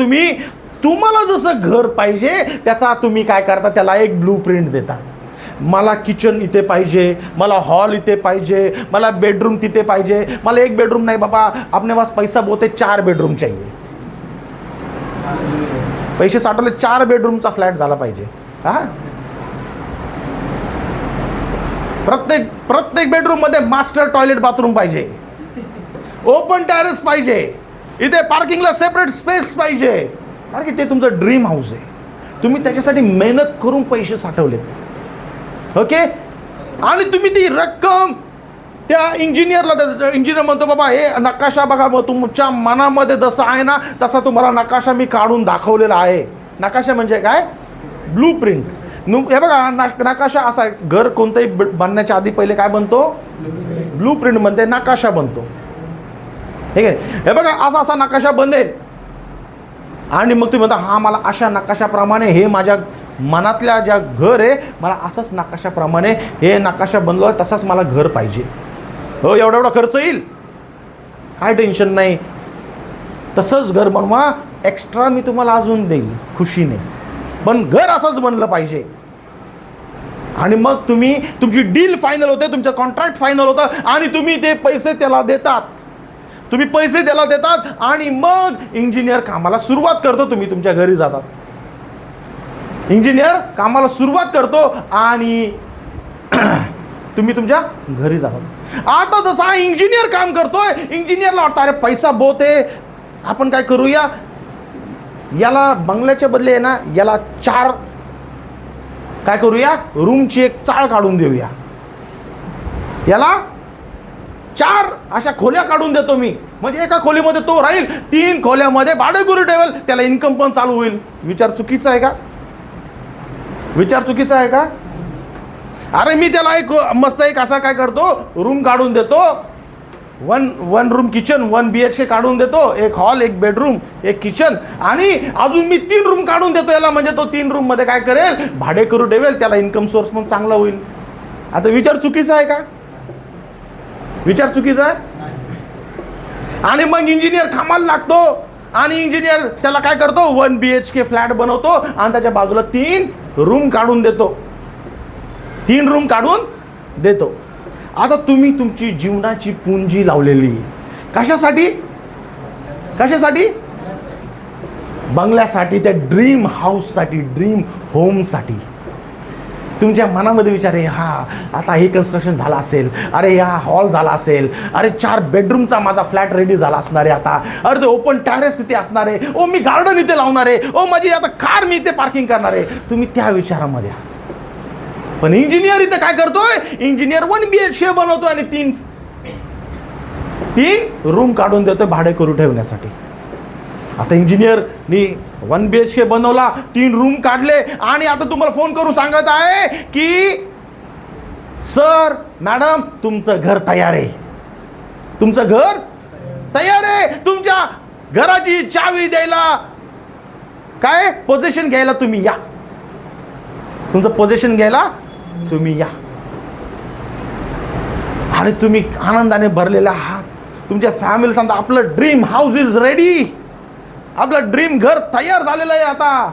तुम्हाला जसं घर पाहिजे त्याचा तुम्ही काय करता, त्याला एक ब्लूप्रिंट देता. मला किचन इथे पाहिजे, मला हॉल इथे पाहिजे, मला बेडरूम तिथे पाहिजे, मला एक बेडरूम नाही बाबा, अपने पास पैसा बहुत है, 4 बेडरूम चाहिए. पैसे साठवले, 4 बेडरूमचा फ्लॅट झाला पाहिजे. हा, प्रत्येक बेडरूम मध्ये मास्टर टॉयलेट बाथरूम पाहिजे, ओपन टेरेस पाहिजे, इथे पार्किंगला सेपरेट स्पेस पाहिजे. कारण की ते तुमचं ड्रीम हाऊस आहे, तुम्ही त्याच्यासाठी मेहनत करून पैसे साठवलेत. ओके, आणि तुम्ही ती रक्कम त्या इंजिनियरला देता. इंजिनियर म्हणतो बाबा हे नकाशा बघा, मग तुमच्या मनामध्ये जसं आहे ना तसा तुम्हाला नकाशा मी काढून दाखवलेला आहे. नकाशा म्हणजे काय, ब्लूप्रिंट. हे बघा नकाशा असा आहे, घर कोणतंही बनण्याच्या आधी पहिले काय बनतो, ब्लूप्रिंट बनते, नकाशा बनतो. ठीक आहे, हे बघा असा असा नकाशा बनेल आणि मग तुम्ही म्हणता हा मला अशा नकाशाप्रमाणे हे माझ्या मनातल्या ज्या घर आहे मला असंच नकाशाप्रमाणे हे नकाशा बनलो आहे तसाच मला घर पाहिजे. हो, एवढा खर्च येईल, काय टेन्शन नाही, तसंच घर बनवा, एक्स्ट्रा मी तुम्हाला अजून देईल खुशीने, पण घर असंच बनलं पाहिजे. आणि मग तुमची डील फायनल होते, तुमचं कॉन्ट्रॅक्ट फायनल होतं आणि तुम्ही ते पैसे त्याला देतात. आणि मग इंजिनियर कामाला सुरुवात करतो, तुम्ही तुमच्या घरी जातात. इंजिनियर कामाला सुरुवात करतो आणि तुम्ही तुमच्या घरी जातात. आता जसा इंजिनियर काम करतोय, इंजिनियरला वाटतं अरे पैसा बहुत आहे, आपण काय करूया, याला बंगल्याच्या बदले आहे ना याला 4 काय करूया, रूमची एक चाळ काढून देऊया, याला 4 अशा खोल्या काढून देतो मी, म्हणजे एका खोलीमध्ये तो राहील, 3 खोल्यामध्ये भाडेकरू ठेवेल, त्याला इन्कम पण चालू होईल. विचार चुकीचा आहे का? अरे मी त्याला एक मस्त एक असा काय करतो, रूम काढून देतो, वन रूम किचन 1 BHK काढून देतो, एक हॉल, एक बेडरूम, एक किचन, आणि अजून मी 3 रूम काढून देतो याला, म्हणजे तो 3 रूम मध्ये काय करेल, भाडेकरू ठेवेल, त्याला इन्कम सोर्स पण चांगला होईल. आता विचार चुकीचा आहे का? विचार चुकीचा आहे. आणि मग इंजिनियर कामाला लागतो आणि इंजिनियर त्याला काय करतो, 1 BHK फ्लॅट बनवतो आणि त्याच्या बाजूला 3 रूम काढून देतो. आता तुम्ही तुमची जीवनाची पुंजी लावलेली कशासाठी, बंगल्यासाठी, त्या ड्रीम हाऊससाठी, ड्रीम होमसाठी. तुमच्या मनामध्ये विचार आहे, हा आता हे कन्स्ट्रक्शन झालं असेल, अरे या हॉल झाला असेल, अरे 4 बेडरूमचा माझा फ्लॅट रेडी झाला असणार आहे आता, अरे ते ओपन टेरेस तिथे असणार आहे, ओ मी गार्डन इथे लावणार आहे, ओ माझी आता कार मी इथे पार्किंग करणार आहे. तुम्ही त्या विचारामध्ये. पण इंजिनियर इथे काय करतोय, इंजिनियर 1 BHK बनवतोय आणि 3 रूम काढून देतोय भाडेकरू ठेवण्यासाठी. आता इंजिनियरनी 1 BHK बनवला, 3 रूम काढले आणि आता तुम्हाला फोन करून सांगत आहे की सर मॅडम तुमचं घर तयार आहे, तुमच्या घराची चावी द्यायला, काय पोझिशन घ्यायला तुम्ही या, तुमचं पोझिशन घ्यायला तुम्ही या. आणि तुम्ही आनंदाने भरलेला आहात, तुमच्या फॅमिली सांगता आपलं ड्रीम हाऊस इज रेडी, आपलं ड्रीम घर तयार झालेलं आहे. आता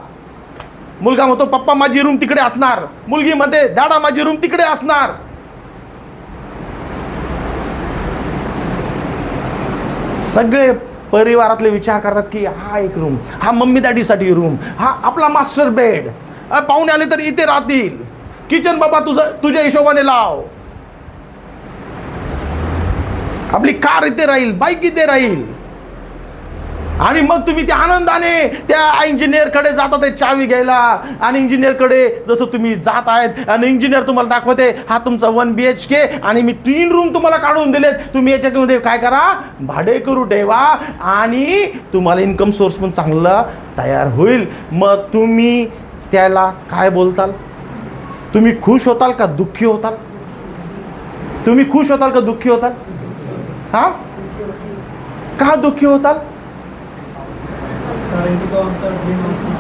मुलगा म्हणतो पप्पा माझी रूम तिकडे असणार, मुलगी म्हणते दादा माझी रूम तिकडे असणार. सगळे परिवारातले विचार करतात की हा एक रूम, हा मम्मी डॅडीसाठी रूम, हा आपला मास्टर बेड, पाहुणे आले तर इथे राहतील, किचन बाबा तुझ्या हिशोबाने लाव, आपली कार इथे राहील, बाईक इथे राहील. आणि मग तुम्ही त्या आनंदाने त्या इंजिनियरकडे जाता ते चावी घ्यायला, आणि इंजिनियरकडे जसं तुम्ही जात आहेत आणि इंजिनियर तुम्हाला दाखवते हा तुमचा 1 BHK आणि मी 3 रूम तुम्हाला काढून दिलेत, तुम्ही याच्यामध्ये काय करा, भाडे करू ठेवा आणि तुम्हाला इन्कम सोर्स पण चांगला तयार होईल. मग तुम्ही त्याला काय बोलताल? तुम्ही खुश होताल का दुःखी होताल? तुम्ही खुश होताल का दुःखी होताल? हा, का दुःखी होताल?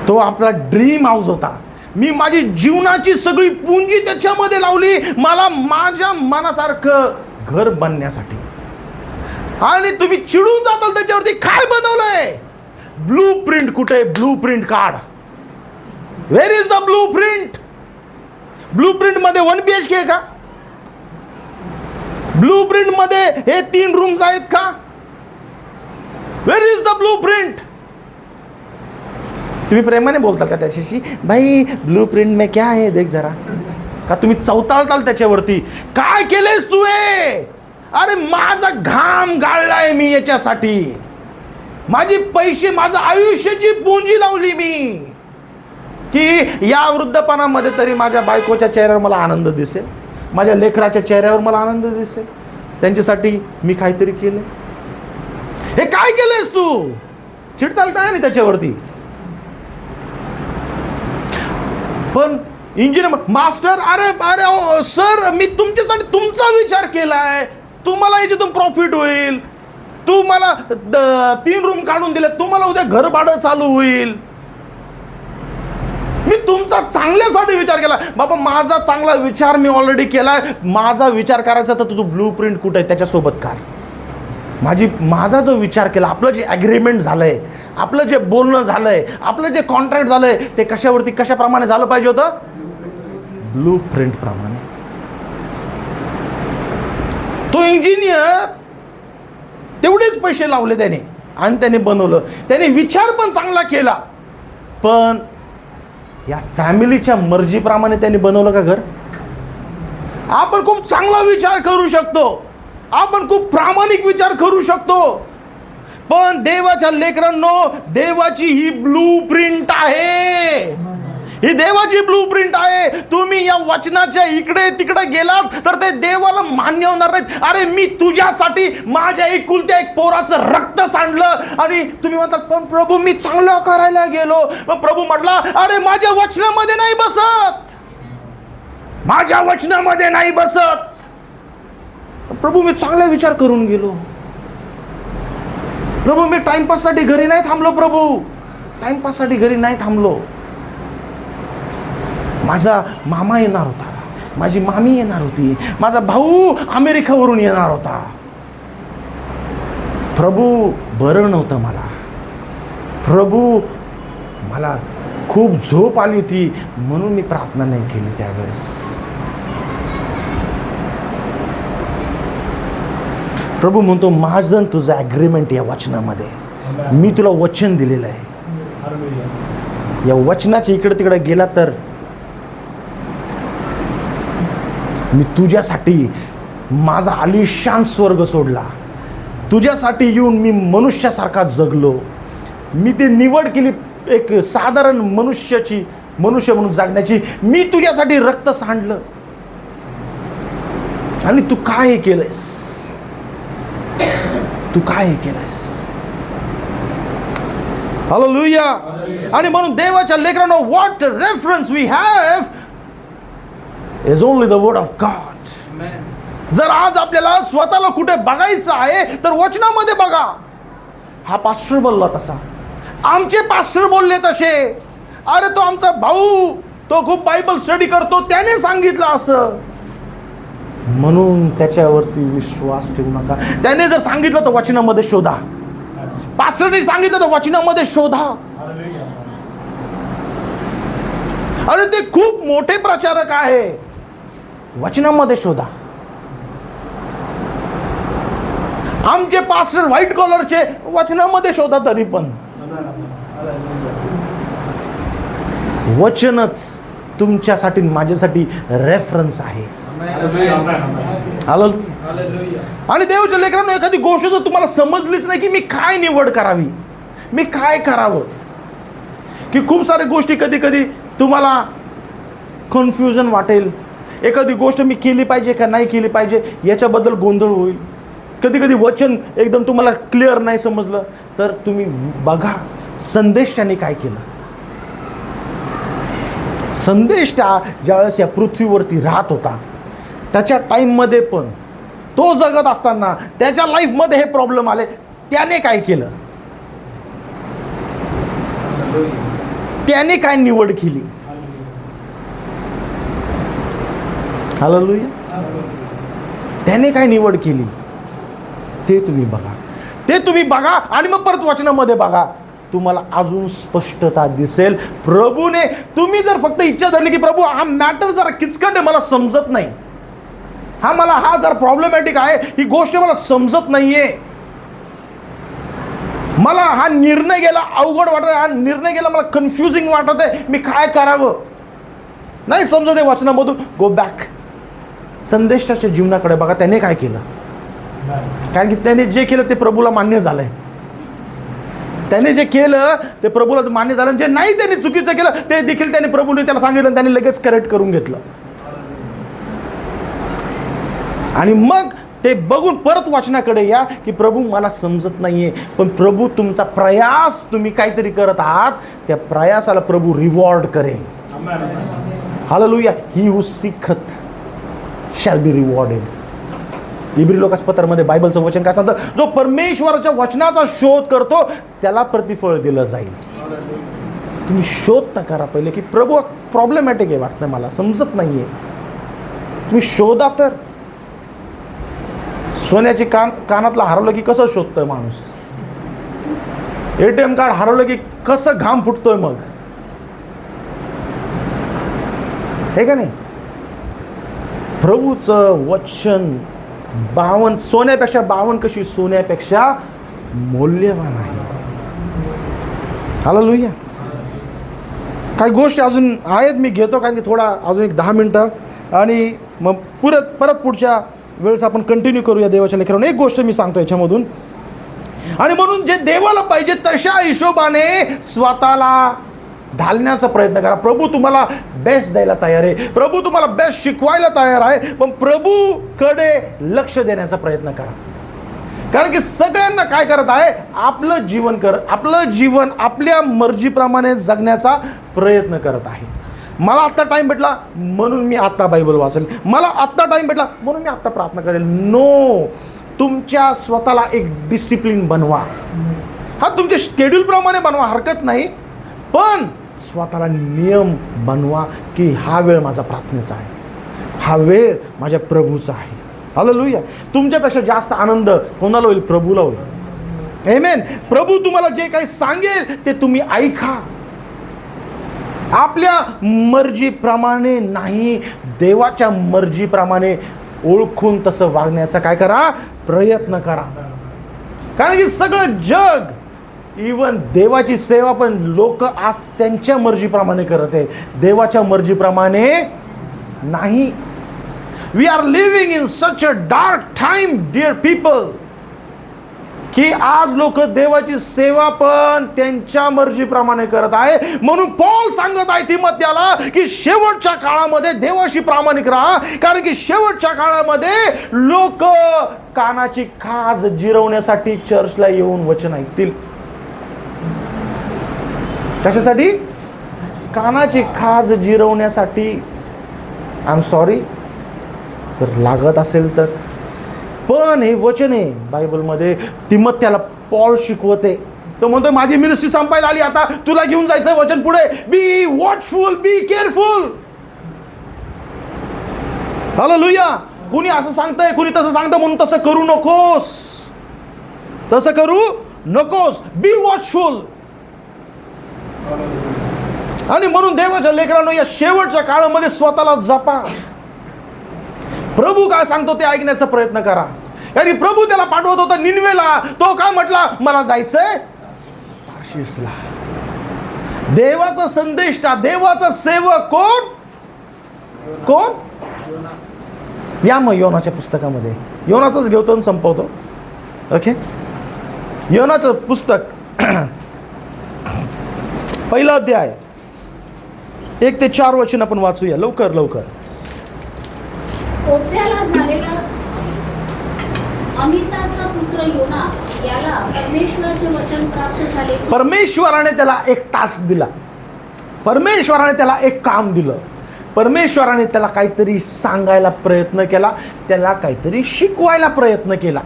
तो आपला ड्रीम हाऊस होता. मी माझी जीवनाची सगळी पुंजी त्याच्यामध्ये लावली, मला माझ्या मनासारखं घर बनण्यासाठी. आणि तुम्ही चिडून जाताल त्याच्यावरती. काय बनवलंय? ब्लू प्रिंट कुठे? ब्लू प्रिंट काढ. Where is the blueprint? Blueprint मध्ये 1 BHK आहे का? ब्लू प्रिंट मध्ये हे 3 रूम्स आहेत का? वेर इज द ब्लू प्रिंट? तुम्ही प्रेमाने बोलताल का त्याच्याशी, भाई ब्लू प्रिंट में क्या है देख जरा? का तुम्ही चवताळताल त्याच्यावरती? काय केलेस तू हे? अरे माझा घाम गाळलाय मी याच्यासाठी, माझी पैसे, माझं आयुष्याची पुंजी लावली मी, की या वृद्धपणामध्ये तरी माझ्या बायकोच्या चेहऱ्यावर मला आनंद दिसेल, माझ्या लेकराच्या चेहऱ्यावर मला आनंद दिसेल, त्यांच्यासाठी मी काहीतरी केलं. हे काय केलंयस तू? चिडताल काय नाही त्याच्यावरती? पण इंजिनियर मास्टर, अरे अरे सर, मी तुमच्यासाठी तुमचा विचार केलाय, तुम्हाला याच्यातून प्रॉफिट होईल, तू मला 3 रूम काढून दिले, तुम्हाला उद्या घर भाडं चालू होईल, मी तुमचा चांगल्यासाठी विचार केला. बाबा माझा चांगला विचार मी ऑलरेडी केलाय, माझा विचार करायचा तर तू ब्लू प्रिंट कुठे आहे त्याच्यासोबत काढ. माझा जो विचार केला, आपलं जे ॲग्रीमेंट झालंय, आपलं जे बोलणं झालंय, आपलं जे कॉन्ट्रॅक्ट झालंय, ते कशावरती, कशाप्रमाणे झालं पाहिजे होतं? ब्लू प्रिंट प्रमाणे. तो इंजिनियर तेवढेच पैसे लावले त्याने आणि त्याने बनवलं, त्याने विचार पण चांगला केला, पण या फॅमिलीच्या मर्जीप्रमाणे त्यांनी बनवलं का घर? आपण खूप चांगला विचार करू शकतो, आपण खूप प्रामाणिक विचार करू शकतो, पण देवाच्या लेकरांनो, देवाची ही ब्लू प्रिंट आहे, ही देवाची ब्लू प्रिंट आहे. तुम्ही या वचनाच्या इकडे तिकडे गेलात तर ते देवाला मान्य होणार नाहीत. अरे मी तुझ्यासाठी माझ्या एकुलत्या एक पोराचं रक्त सांडलं आणि तुम्ही म्हणतात पण प्रभू मी चांगलं करायला गेलो. मग प्रभू म्हटला, अरे माझ्या वचनामध्ये नाही बसत, माझ्या वचनामध्ये नाही बसत. प्रभू मी चांगला विचार करून गेलो, प्रभू मी टाइमपाससाठी घरी नाही थांबलो, प्रभू टाइमपाससाठी घरी नाही थांबलो. माझा मामा येणार होता, माझी मामी येणार होती, माझा भाऊ अमेरिकेवरून येणार होता. प्रभू बरं नव्हतं मला, प्रभू मला खूप झोप आली होती म्हणून मी प्रार्थना नाही केली त्यावेळेस. प्रभू म्हणतो माझं तुझं ॲग्रीमेंट या वचनामध्ये, मी तुला वचन दिलेलं आहे, या वचनाच्या इकडे तिकडे गेला तर मी तुझ्यासाठी माझा आलिशान स्वर्ग सोडला, तुझ्यासाठी येऊन मी मनुष्यासारखा जगलो, मी ती निवड केली एक साधारण मनुष्य म्हणून जगण्याची, मी तुझ्यासाठी रक्त सांडलं आणि तू काय केलंयस, तू काय केलंयस. हालेलुया. आणि म्हणून देवाच्या लेकरांनो, what reference we have is only the word of God. जर आज आपल्याला स्वतःला कुठे बघायचं आहे तर वचनामध्ये बघा. हा पास्टर बोलला तसा, आमचे पास्टर बोलले तसे, अरे तो आमचा भाऊ तो खूप बायबल स्टडी करतो त्याने सांगितलं असं, म्हणून त्याच्यावरती विश्वास ठेवू नका. त्याने जर सांगितलं तर वचनामध्ये शोधा, पास्टरने सांगितलं तर वचनामध्ये शोधा. अरे ते खूप मोठे प्रचारक आहे, वचनामध्ये शोधा. आमचे पास्टर व्हाईट कॉलरचे, वचनामध्ये शोधा. तरी पण वचनच तुमच्यासाठी माझ्यासाठी रेफरन्स आहे. आणि देवाच्या लेकरांनो, एखादी गोष्ट जर तुम्हाला समजलीच नाही की मी काय निवड करावी, मी काय करावं? की खूप साऱ्या गोष्टी कधी कधी तुम्हाला कन्फ्युजन वाटेल. एखादी गोष्ट मी केली पाहिजे का नाही केली पाहिजे याच्याबद्दल गोंधळ होईल. कधी कधी वचन एकदम तुम्हाला क्लिअर नाही समजलं तर तुम्ही बघा संदेश त्याने काय केलं. संदेश ज्यावेळेस या पृथ्वीवरती राहत होता त्याच्या टाईममध्ये पण तो जगत असताना त्याच्या लाईफमध्ये हे प्रॉब्लेम आले, त्याने काय केलं? त्याने काय निवड केली? हालेलुया. त्याने काय निवड केली ते तुम्ही बघा, ते तुम्ही बघा आणि मग परत वचनामध्ये बघा, तुम्हाला अजून स्पष्टता दिसेल. प्रभूने, तुम्ही जर फक्त इच्छा धरली की प्रभू हा मॅटर जरा किचकट आहे, मला समजत नाही, हा जरा प्रॉब्लेमॅटिक आहे, ही गोष्ट मला समजत नाहीये, मला हा निर्णय गेला अवघड वाटत आहे, हा निर्णय गेला मला कन्फ्युजिंग वाटत आहे, मी काय करावं नाही समजत आहे वचनामधून, गो बॅक संदेशाच्या जीवनाकडे बघा. त्याने काय केलं? कारण की त्याने जे केलं ते प्रभूला मान्य झालंय. त्याने जे केलं ते प्रभूला मान्य झालं. जे नाही त्याने चुकीचं केलं ते देखील त्याने प्रभूने त्याला सांगितलं, त्याने लगेच करेक्ट करून घेतलं. आणि मग ते बघून परत वाचनाकडे या की प्रभू मला समजत नाहीये, पण प्रभू तुमचा प्रयास तुम्ही काहीतरी करत आहात, त्या प्रयासाला प्रभू रिवॉर्ड करेल. हालेलुया. He who seeketh shall be rewarded. इब्री लोकासपत्रामध्ये बायबलचं वचन काय सांगतं? जो परमेश्वराच्या वचनाचा शोध करतो त्याला प्रतिफळ दिलं जाईल. तुम्ही शोध तर करा पहिले की प्रभू प्रॉब्लेमॅटिक आहे, वाटतं मला समजत नाहीये. तुम्ही शोधा तर. सोन्याची कानातला हरवलं की कसं शोधतोय माणूस? ATM कार्ड हरवलं की कसं घाम फुटतोय मग, हे का नाही? प्रभूचं वचन सोन्यापेक्षा 52 कशी सोन्यापेक्षा मौल्यवान आहे. हालेलुया. काही गोष्टी अजून आहेत मी घेतो, कारण की थोडा अजून एक 10 मिनटं आणि मग परत पुढच्या वेळेस आपण कंटिन्यू करूया देवाच्या लेकरांना. एक गोष्ट मी सांगतो याच्यामधून, आणि म्हणून जे देवाला पाहिजे तशा हिशोबाने स्वतःला ढालण्याचा प्रयत्न करा. प्रभू तुम्हाला बेस्ट द्यायला तयार आहे, प्रभू तुम्हाला बेस्ट शिकवायला तयार आहे, पण प्रभूकडे लक्ष देण्याचा प्रयत्न करा. कारण की सगळ्यांना काय करत आहे? आपलं जीवन आपल्या मर्जीप्रमाणे जगण्याचा प्रयत्न करत आहे. मला आत्ता टाइम भेटला म्हणून मी आत्ता बायबल वाचेल, मला आत्ता टाइम भेटला म्हणून मी आत्ता प्रार्थना करेल. नो, तुमच्या स्वतःला एक डिसिप्लिन बनवा. हा तुमच्या शेड्यूलप्रमाणे बनवा, हरकत नाही, पण स्वतःला नियम बनवा की हा वेळ माझा प्रार्थनेचा आहे, हा वेळ माझ्या प्रभूचा आहे. हालेलुया. तुमच्यापेक्षा जास्त आनंद कोणाला होईल? प्रभूला होईल. आमेन. प्रभू तुम्हाला जे काही सांगेल ते तुम्ही ऐका. आपल्या मर्जीप्रमाणे नाही, देवाच्या मर्जीप्रमाणे ओळखून तसं वागण्याचा काय करा? प्रयत्न करा. कारण की सगळं जग, इवन देवाची सेवा पण लोक आज त्यांच्या मर्जीप्रमाणे करत आहे, देवाच्या मर्जीप्रमाणे नाही. We are living in such a dark time dear people, की आज लोक देवाची सेवा पण त्यांच्या मर्जीप्रमाणे करत आहे. म्हणून पौल सांगत आहे तिमोथेला की शेवटच्या काळामध्ये देवाशी प्रामाणिक राहा, कारण की शेवटच्या काळामध्ये लोक कानाची खाज जिरवण्यासाठी चर्चला येऊन वचन ऐकतील. कशासाठी? कानाची खाज जिरवण्यासाठी. आय एम सॉरी जर लागत असेल तर, पण हे वचन आहे बायबलमध्ये. तिमोथेला पॉल शिकवते, तो म्हणतो माझी मिनिस्ट्री संपायला आली, आता तुला घेऊन जायचं वचन पुढे. Be watchful, be careful. Hallelujah. कुणी असं सांगतंय, कुणी तसं सांगतं म्हणून तसं करू नकोस, तसं करू नकोस. Be watchful. आणि म्हणून देवाच्या लेकरांनो, या शेवटच्या काळामध्ये स्वतःला जपा. प्रभू काय सांगतो ते ऐकण्याचा प्रयत्न करा. कारण प्रभू त्याला पाठवत होता निनवेला, तो काय म्हटला? मला जायचंय तार्शीसला. देवाचा संदेश, देवाचा सेवक कोण? या मग योनाच्या पुस्तकामध्ये, योनाचंच घेतो आणि संपवतो. ओके, योनाचं पुस्तक पहिला अध्याय 1 ते 4 वचन आपण वाचूया लवकर लवकर. ओप्याला झालेला अमिताचा पुत्र योना याला परमेश्वराचे वचन प्राप्त झाले. परमेश्वराने त्याला एक टास्क दिला. परमेश्वराने त्याला एक काम दिलं. परमेश्वराने त्याला काहीतरी सांगायला प्रयत्न केला. त्याला काहीतरी शिकवायला प्रयत्न केला.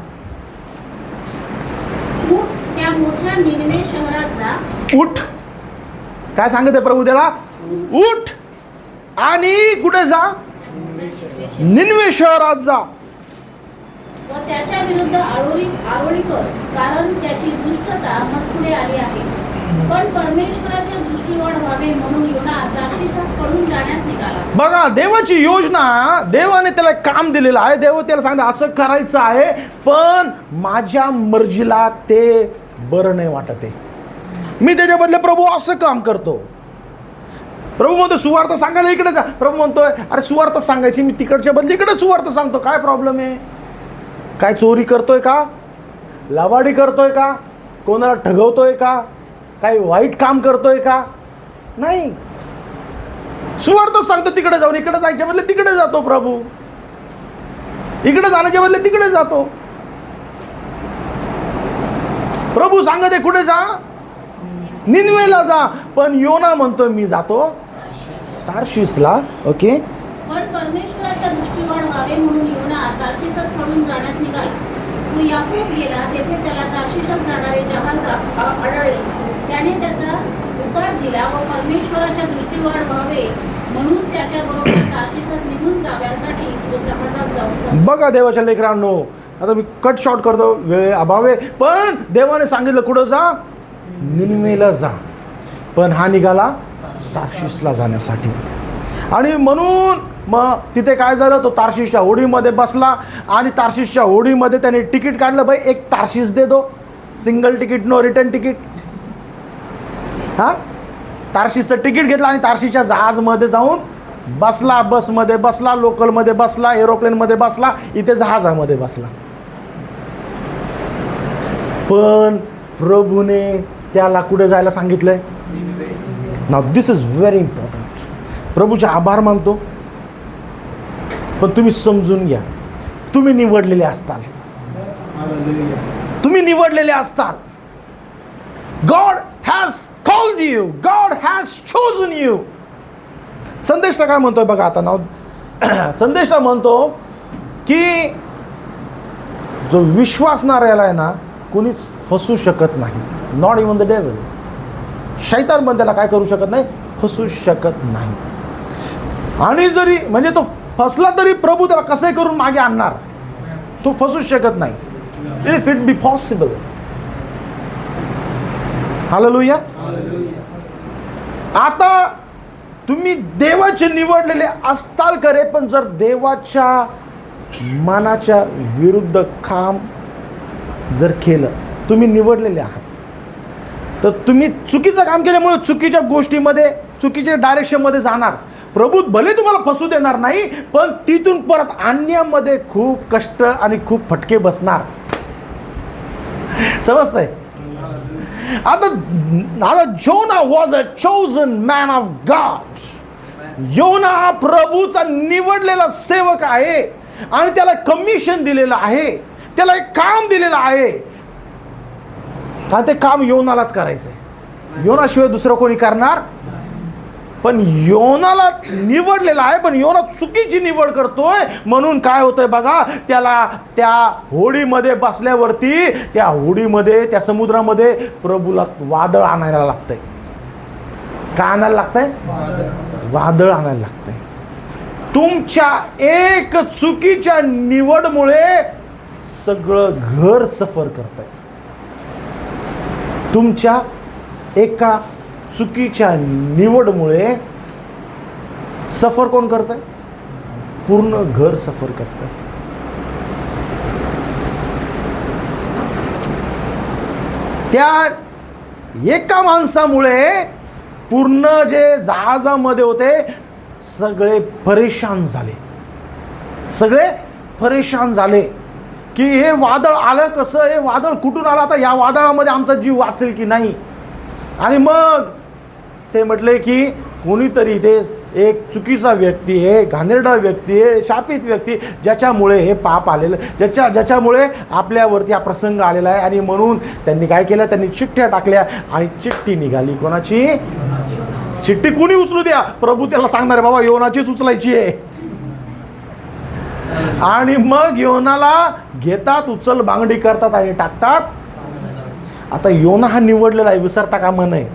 उठ, त्या मोठ्या निनवे शहरात जा. उठ. काय सांगत आहे प्रभू त्याला? उठ आणि कुठे जा? निनवे शहरात जा व त्याच्या विरुद्ध आरोळी कर, कारण त्याची दुष्टता मजपुढे आली आहे. पण परमेश्वराच्या दृष्टीवर व्हावे म्हणून योना तार्शिशास पळून जाण्यास निघाला. बघा, देवाची योजना, देवाने त्याला काम दिलेलं आहे. देव त्याला सांगता असं करायचं आहे, पण माझ्या मर्जीला ते बरं नाही वाटत आहे. मी त्याच्या बदले प्रभू असं काम करतो. प्रभू म्हणतो सुवार्थ सांगायला इकडे जा. प्रभू म्हणतोय अरे सुवार्थ सांगायची, मी तिकडच्या बदली इकडे सुवार्थ सांगतो. काय प्रॉब्लेम आहे? काय चोरी करतोय का? लबाडी करतोय का? कोणाला ठगवतोय का? काही वाईट काम करतोय का? नाही. सुवार्थ सांगतो तिकडे जाऊन. इकडे जायच्या बदले तिकडे जातो प्रभू. इकडे जाण्याच्या बदले तिकडे जातो. प्रभू सांगत आहे कुठे जा? निनवेला जा. पण योना म्हणतोय मी जातो तार्शिसला. ओके. पण परमेश्वराच्या दृष्टीवर व्हावे म्हणून योना तार्शिशास पळून जाण्यास निघाला. तो याफोस गेला. तेथे त्याला तार्शिशास जाणारे जहाज आढळले. त्याने त्याचा उतार दिला व परमेश्वराच्या दृष्टीवर व्हावे म्हणून त्याच्याबरोबर तार्शिशास निघून जाण्यासाठी तो जहाजात जाऊन बसला. बघा देवाच्या लेकरांनो, आता मी कट शॉर्ट करतो, वेळ अभावे. पण देवाने सांगितलं कुठं जा? निनवेला जा. पण हा निघाला तार्शिसला जाण्यासाठी. आणि म्हणून मग तिथे काय झालं? तो तार्शिसच्या होडीमध्ये बसला. आणि तार्शिसच्या होडीमध्ये त्याने तिकीट काढलं. भाई एक तार्शिस दे दो, single ticket, no return ticket. हा, तार्शिसचं तिकीट घेतलं आणि तार्शिसच्या जहाजमध्ये जाऊन बसला. बसमध्ये बसला, लोकलमध्ये बसला, एरोप्लेनमध्ये बसला, इथे जहाजामध्ये बसला. पण प्रभूने त्याला कुठे जायला सांगितलंय? Now this is very important. प्रभूचे आभार मानतो, पण तुम्ही समजून घ्या, तुम्ही निवडलेले असताल. तुम्ही निवडलेले असताल. God has called you. God has chosen you. संदेशला काय म्हणतोय बघा आता. नाव संदेशला म्हणतो की जो विश्वासणाऱ्याला आहे ना, कोणीच फसू शकत नाही. Not even the devil. शैतान पण त्याला काय करू शकत नाही? फसू शकत नाही. आणि जरी म्हणजे तो फसला तरी प्रभू त्याला कसं करून मागे आणणार. तो फसूच शकत नाही. If it be possible. Hallelujah. आता तुम्ही देवाचे निवडलेले असताल करे, पण जर देवाच्या मनाच्या विरुद्ध काम जर केलं, तुम्ही निवडलेले आहात, तर तुम्ही चुकीचं काम केल्यामुळे चुकीच्या गोष्टीमध्ये, चुकीच्या डायरेक्शनमध्ये जाणार. प्रभू भले तुम्हाला फसू देणार नाही, पण तिथून परत आणण्यामध्ये खूप कष्ट आणि खूप फटके बसणार. समजतंय? आता Jonah was a chosen man of God. योना हा प्रभूचा निवडलेला सेवक आहे आणि त्याला कमिशन दिलेलं आहे. त्याला एक काम दिलेलं आहे. ते काम योनालाच करायचंय. योनाशिवाय दुसरं कोणी करणार? पण योनाला निवडलेला आहे, पण योना चुकीची निवड करतोय. म्हणून काय होतंय बघा, त्याला त्या होडीमध्ये बसल्यावरती, त्या होडीमध्ये, त्या समुद्रामध्ये प्रभूला वादळ आणायला लागतंय. काय आणायला लागतंय? वादळ आणायला लागतंय. तुमच्या एक चुकीच्या निवडमुळे सगळं घर सफर करतंय. तुमच्या एका चुकीच्या निवडमुळे सफर कोण करतंय? पूर्ण घर सफर करतंय. त्या एका माणसामुळे पूर्ण जे जहाजामध्ये होते सगळे परेशान झाले. सगळे परेशान झाले की हे वादळ आलं कसं? हे वादळ कुठून आलं? आता या वादळामध्ये आमचा जीव वाचेल की नाही? आणि मग ते म्हटले की कोणीतरी ते एक चुकीचा व्यक्ती आहे, घाणेरडा व्यक्ती आहे, शापित व्यक्ती, ज्याच्यामुळे हे पाप आलेलं, ज्याच्यामुळे आपल्यावरती हा प्रसंग आलेला आहे. आणि म्हणून त्यांनी काय केलं, त्यांनी चिठ्ठ्या टाकल्या आणि चिठ्ठी निघाली. कोणाची चिठ्ठी? कोणी उचलू द्या, प्रभू त्याला सांगणार आहे बाबा योनाचीच उचलायची आहे. आणि मग योनाला घेतात, उचल बांगडी करतात आणि टाकतात. आता योना हा निवडलेला आहे, विसरता कामा नये.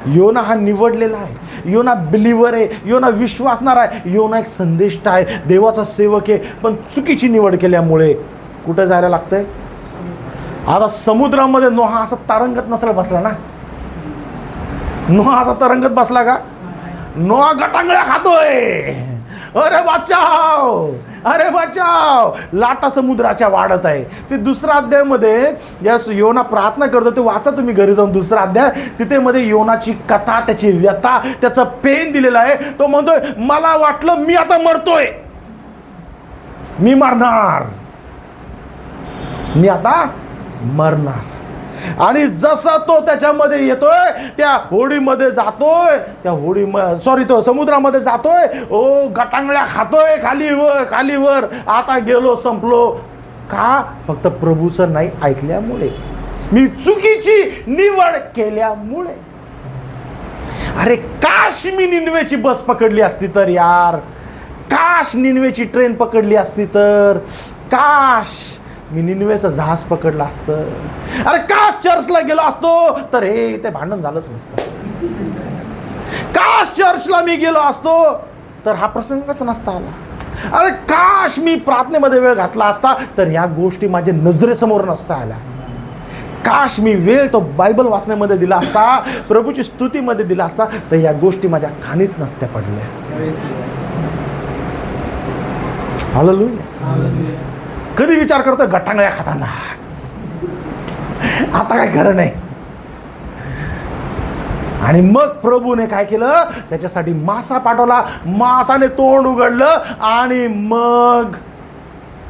योना हा निवडलेला आहे, योना बिलीवर आहे, योना विश्वासणार आहे, योना एक संदेष्टा आहे, देवाचा सेवक आहे. पण चुकीची निवड केल्यामुळे कुठं जायला लागतंय? आता समुद्रामध्ये नोहा असा तरंगत नसला बसला ना. नोहा असा तरंगत बसला का? नोहा गटांगळ्या खातोय. अरे बचाव, अरे बचाव, लाटा समुद्राच्या वाढत आहे. दुसऱ्या अध्यायामध्ये या योना प्रार्थना करतो, ते वाचा तुम्ही घरी जाऊन दुसरा अध्याय. तिथे मध्ये योनाची कथा, त्याची व्यथा, त्याचा पेन दिलेला आहे. तो म्हणतोय मला वाटलं मी आता मरतोय, मी मरणार, मी आता मरणार. आणि जसा तो त्याच्यामध्ये येतोय, त्या होडीमध्ये जातोय, त्या तो समुद्रामध्ये जातोय, ओ गटांगळ्या खातोय, खाली वर. आता गेलो, संपलो. का? फक्त प्रभूचं नाही ऐकल्यामुळे, मी चुकीची निवड केल्यामुळे. अरे काश मी निनवेची बस पकडली असती तर यार, काश निनवेची ट्रेन पकडली असती तर, काश मी निनवेचं जहाज पकडलं असतं. अरे काश चर्चला गेलो असतो तर हे ते भांडण झालंच नसतं. काश चर्चला मी गेलो असतो तर हा प्रसंगच नसता आला. अरे काश मी प्रार्थनेमध्ये वेळ घातला असता तर ह्या गोष्टी माझ्या नजरेसमोर नसता आल्या. काश मी वेळ तो बायबल वाचण्यामध्ये दिला असता, प्रभूची स्तुतीमध्ये दिला असता, तर या गोष्टी माझ्या खाणीच नसत्या पडल्या. हालेलुया. कधी विचार करतोय गटांगळ्या खाताना, आता काय खरं नाही. आणि मग प्रभूने काय केलं, त्याच्यासाठी मासा पाठवला. मासाने तोंड उघडलं आणि मग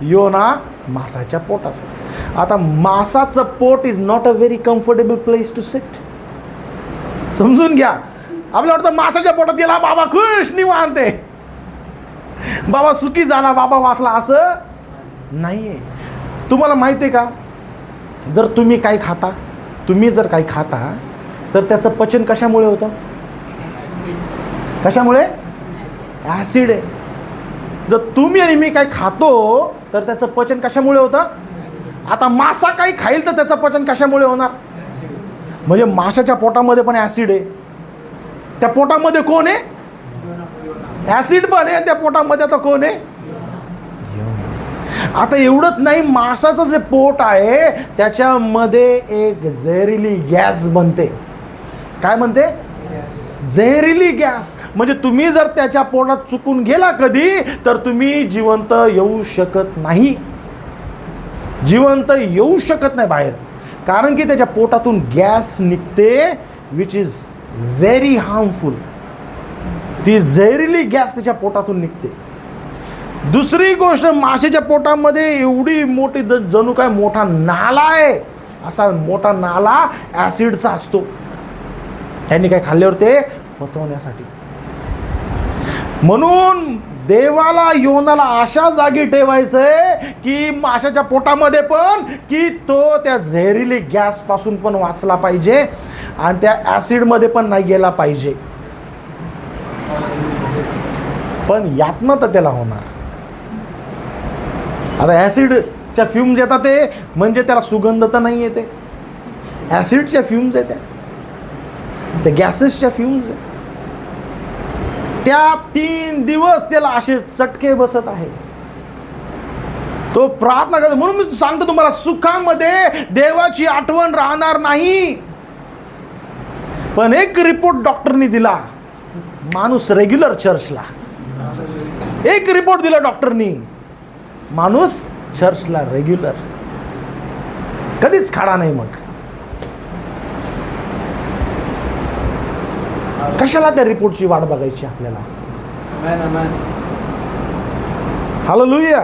योना मासाच्या पोटात. आता मासाचं पोट is not a very comfortable place to sit. समजून घ्या. आपल्याला वाटतं मासाच्या पोटात गेला बाबा खुश, निवांत आहे, बाबा सुखी झाला, बाबा वाचला, असं नाहीये. तुम्हाला माहिती आहे का, जर तुम्ही काही खाता, तुम्ही जर काही खाता तर त्याचं पचन कशामुळे होतं? कशामुळे? ॲसिड आहे. जर तुम्ही आणि मी काही खातो तर त्याचं पचन कशामुळे होतं? आता मासा काही खाईल तर त्याचं पचन कशामुळे होणार? म्हणजे माशाच्या पोटामध्ये पण ॲसिड आहे. त्या पोटामध्ये कोण आहे? ॲसिड पण आहे त्या पोटामध्ये. आता कोण आहे? आता एवढंच नाही, माशाचं जे पोट आहे त्याच्यामध्ये एक झेहरीली गॅस बनते. काय बनते? झेहरीली गॅस. म्हणजे तुम्ही जर त्याच्या पोटात चुकून गेला कधी तर तुम्ही जिवंत येऊ शकत नाही, जिवंत येऊ शकत नाही बाहेर. कारण की त्याच्या पोटातून गॅस निघते विच इज व्हेरी हार्मफुल. ती झेहरीली गॅस त्याच्या पोटातून निघते. दुसरी गोष्ट, माशाच्या पोटामध्ये एवढी मोठी जणू काय मोठा नाला आहे. असा मोठा नाला ॲसिडचा असतो. त्यांनी काय खाल्ल्यावर ते पचवण्यासाठी. म्हणून देवाला योनाला अशा जागी ठेवायचंय की माशाच्या पोटामध्ये पण, की तो त्या झेहरीली गॅस पासून पण वाचला पाहिजे आणि त्या ॲसिडमध्ये पण नाही गेला पाहिजे. पण यातनं तर त्याला होणार. आता ॲसिडच्या फ्युम्स येतात ते, म्हणजे त्याला सुगंध तर नाही येते, ॲसिडच्या फ्युम्स येत्या, त्या गॅसेसच्या फ्युम्स आहे. त्या 3 दिवस त्याला असे चटके बसत आहे. तो प्रार्थना करतो. म्हणून मी सांगतो तुम्हाला, सुखामध्ये देवाची आठवण राहणार नाही. पण एक रिपोर्ट डॉक्टरनी दिला, माणूस रेग्युलर चर्चला. एक रिपोर्ट दिला डॉक्टरनी, माणूस चर्चला रेग्युलर, कधीच खाडा नाही. मग कशाला त्या रिपोर्टची वाट बघायची आपल्याला? हालेलुया.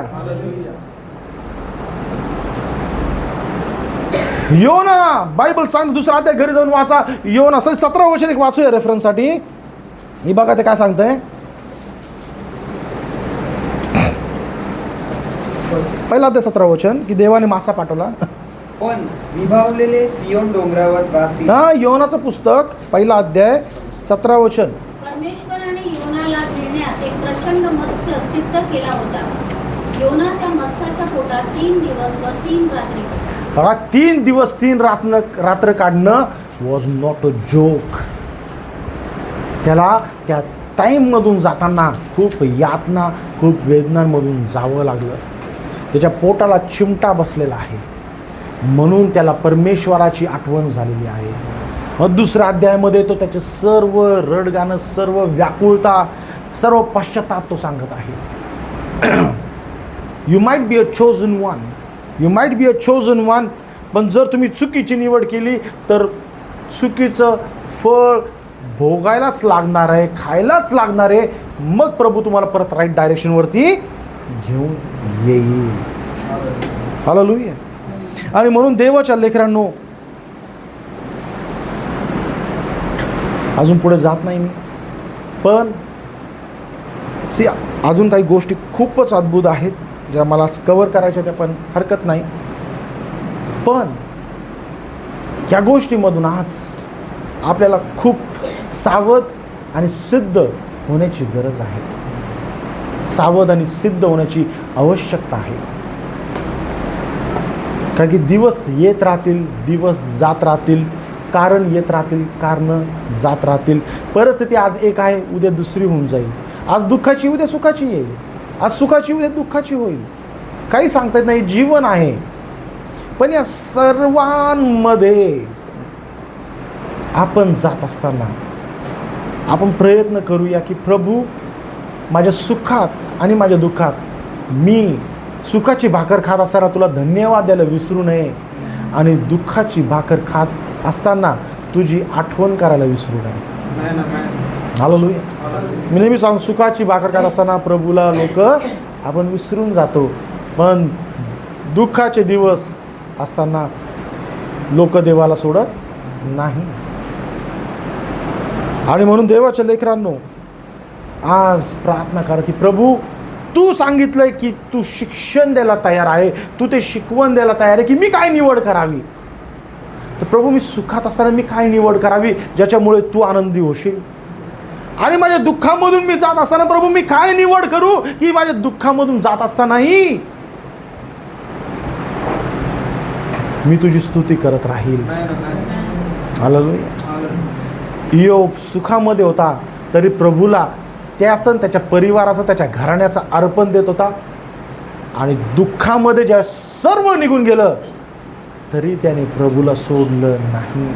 योना, बायबल सांग दुसरा अध्याय घरी जाऊन वाचा. योना 17 वचन एक वाचूया रेफरन्ससाठी. ही बघा ते काय सांगतंय. पहिला अध्याय 17 वचन की देवाने मासा पाठवला. पण विभावलेले सियोन डोंगरावर राहतील. हा, योनाचं पुस्तक पहिला अध्याय 17 वचन. परमेश्वराने योनाला गिळण्यास एक प्रचंड मत्स्य सिद्ध केला होता. योना त्या मत्स्याच्या पोटात 3 दिवस व 3 रात्री. बघा, 3 दिवस 3 रात्र काढणं वॉज नॉट अ जोक. त्याला त्या टाईममधून जाताना खूप यातना, खूप वेदनांमधून जावं लागलं. त्याच्या पोटाला चिमटा बसलेला आहे, म्हणून त्याला परमेश्वराची आठवण झालेली आहे. मग दुसऱ्या अध्यायामध्ये तो त्याचे सर्व रडगाणं, सर्व व्याकुळता, सर्व पश्चाताप तो सांगत आहे. You might be a chosen one, you might be a chosen one, पण जर तुम्ही चुकीची निवड केली तर चुकीचं फळ भोगायलाच लागणार आहे, खायलाच लागणार आहे. मग प्रभू तुम्हाला परत राईट डायरेक्शनवरती घेऊन येईल. हालेलुया. आणि म्हणून देवाच्या लेकरांनो, अजून पुढे जात नाही मी, पण अजून काही गोष्टी खूपच अद्भुत आहेत ज्या मला कव्हर करायच्या त्या, पण हरकत नाही. पण या गोष्टीमधून आज आपल्याला खूप सावध आणि सिद्ध होण्याची गरज आहे. सावध आणि सिद्ध होण्याची आवश्यकता आहे. कारण की दिवस येत राहतील, दिवस जात राहतील, कारण येत राहतील, कारणं जात राहतील. परिस्थिती आज एक आहे, उद्या दुसरी होऊन जाईल. आज दुःखाची उद्या सुखाची येईल, आज सुखाची उद्या दुःखाची होईल. काही सांगता येत नाही, जीवन आहे. पण या सर्वांमध्ये आपण जात असताना आपण प्रयत्न करूया की प्रभू, माझ्या सुखात आणि माझ्या दुःखात मी सुखाची भाकर खात असताना तुला धन्यवाद द्यायला विसरू नये, आणि दुःखाची भाकर खात असताना तुझी आठवण करायला विसरू नये. हालेलुया. मी नेहमी सांगतो, सुखाची भाकर खात असताना प्रभूला लोक आपण विसरून जातो, पण दुःखाचे दिवस असताना लोक देवाला सोडत नाही. आणि म्हणून देवाच्या लेकरांनो, आज प्रार्थना करा की प्रभू, तू सांगितलंय की तू शिक्षण द्यायला तयार आहे, तू ते शिकवण द्यायला तयार आहे की मी काय निवड करावी. तर प्रभू, मी सुखात असताना मी काय निवड करावी ज्याच्यामुळे तू आनंदी होशील. आणि माझ्या दुःखामधून मी जात असताना प्रभू, मी काय निवड करू की माझ्या दुःखामधून जात असतानाही मी तुझी स्तुती करत राहील. हालेलुया. इयोब सुखामध्ये होता तरी प्रभूला त्याचं, त्याच्या परिवाराचं, त्याच्या घराण्याचं अर्पण देत होता. आणि दुःखामध्ये ज्या सर्व निघून गेलं तरी त्याने प्रभूला सोडलं नाही.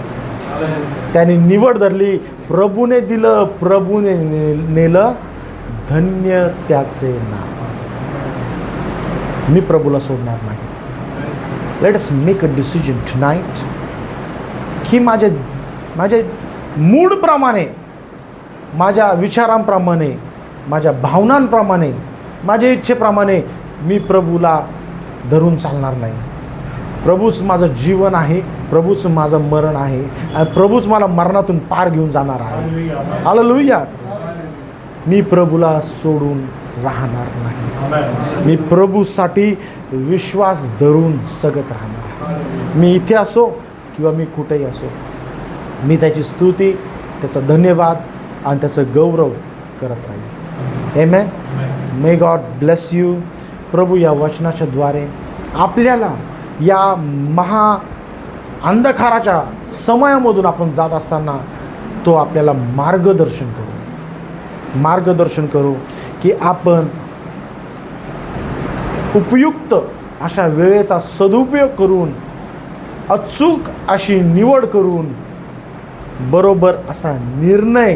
त्याने निवड धरली, प्रभूने दिलं, प्रभूने नेलं, धन्य त्याचे नाव. मी प्रभूला सोडणार नाही. Let us make a decision tonight की माझ्या मूडप्रमाणे, माझ्या विचारांप्रमाणे, माझ्या भावनांप्रमाणे, माझ्या इच्छेप्रमाणे मी प्रभूला धरून चालणार नाही. प्रभूच माझं जीवन आहे, प्रभूच माझं मरण आहे, आणि प्रभूच मला मरणातून पार घेऊन जाणार आहे. हालेलुया. मी प्रभूला सोडून राहणार नाही. मी प्रभूसाठी विश्वास धरून जगत राहणार आहे. मी इथे असो किंवा मी कुठेही असो, मी त्याची स्तुती, त्याचा धन्यवाद आणि त्याचं गौरव करत राहील. आमेन. May God bless you. प्रभू या वचनाच्या द्वारे आपल्याला या महा अंधकाराच्या समयामधून आपण जात असताना तो आपल्याला मार्गदर्शन करू की आपण उपयुक्त अशा वेळेचा सदुपयोग करून, अचूक अशी निवड करून, बरोबर असा निर्णय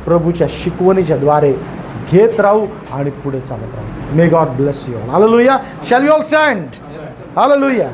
प्रभूच्या शिकवणीच्या द्वारे घेत राहू आणि पुढे चालत राहू. मे God bless you all. Hallelujah. Shall you all stand? Hallelujah.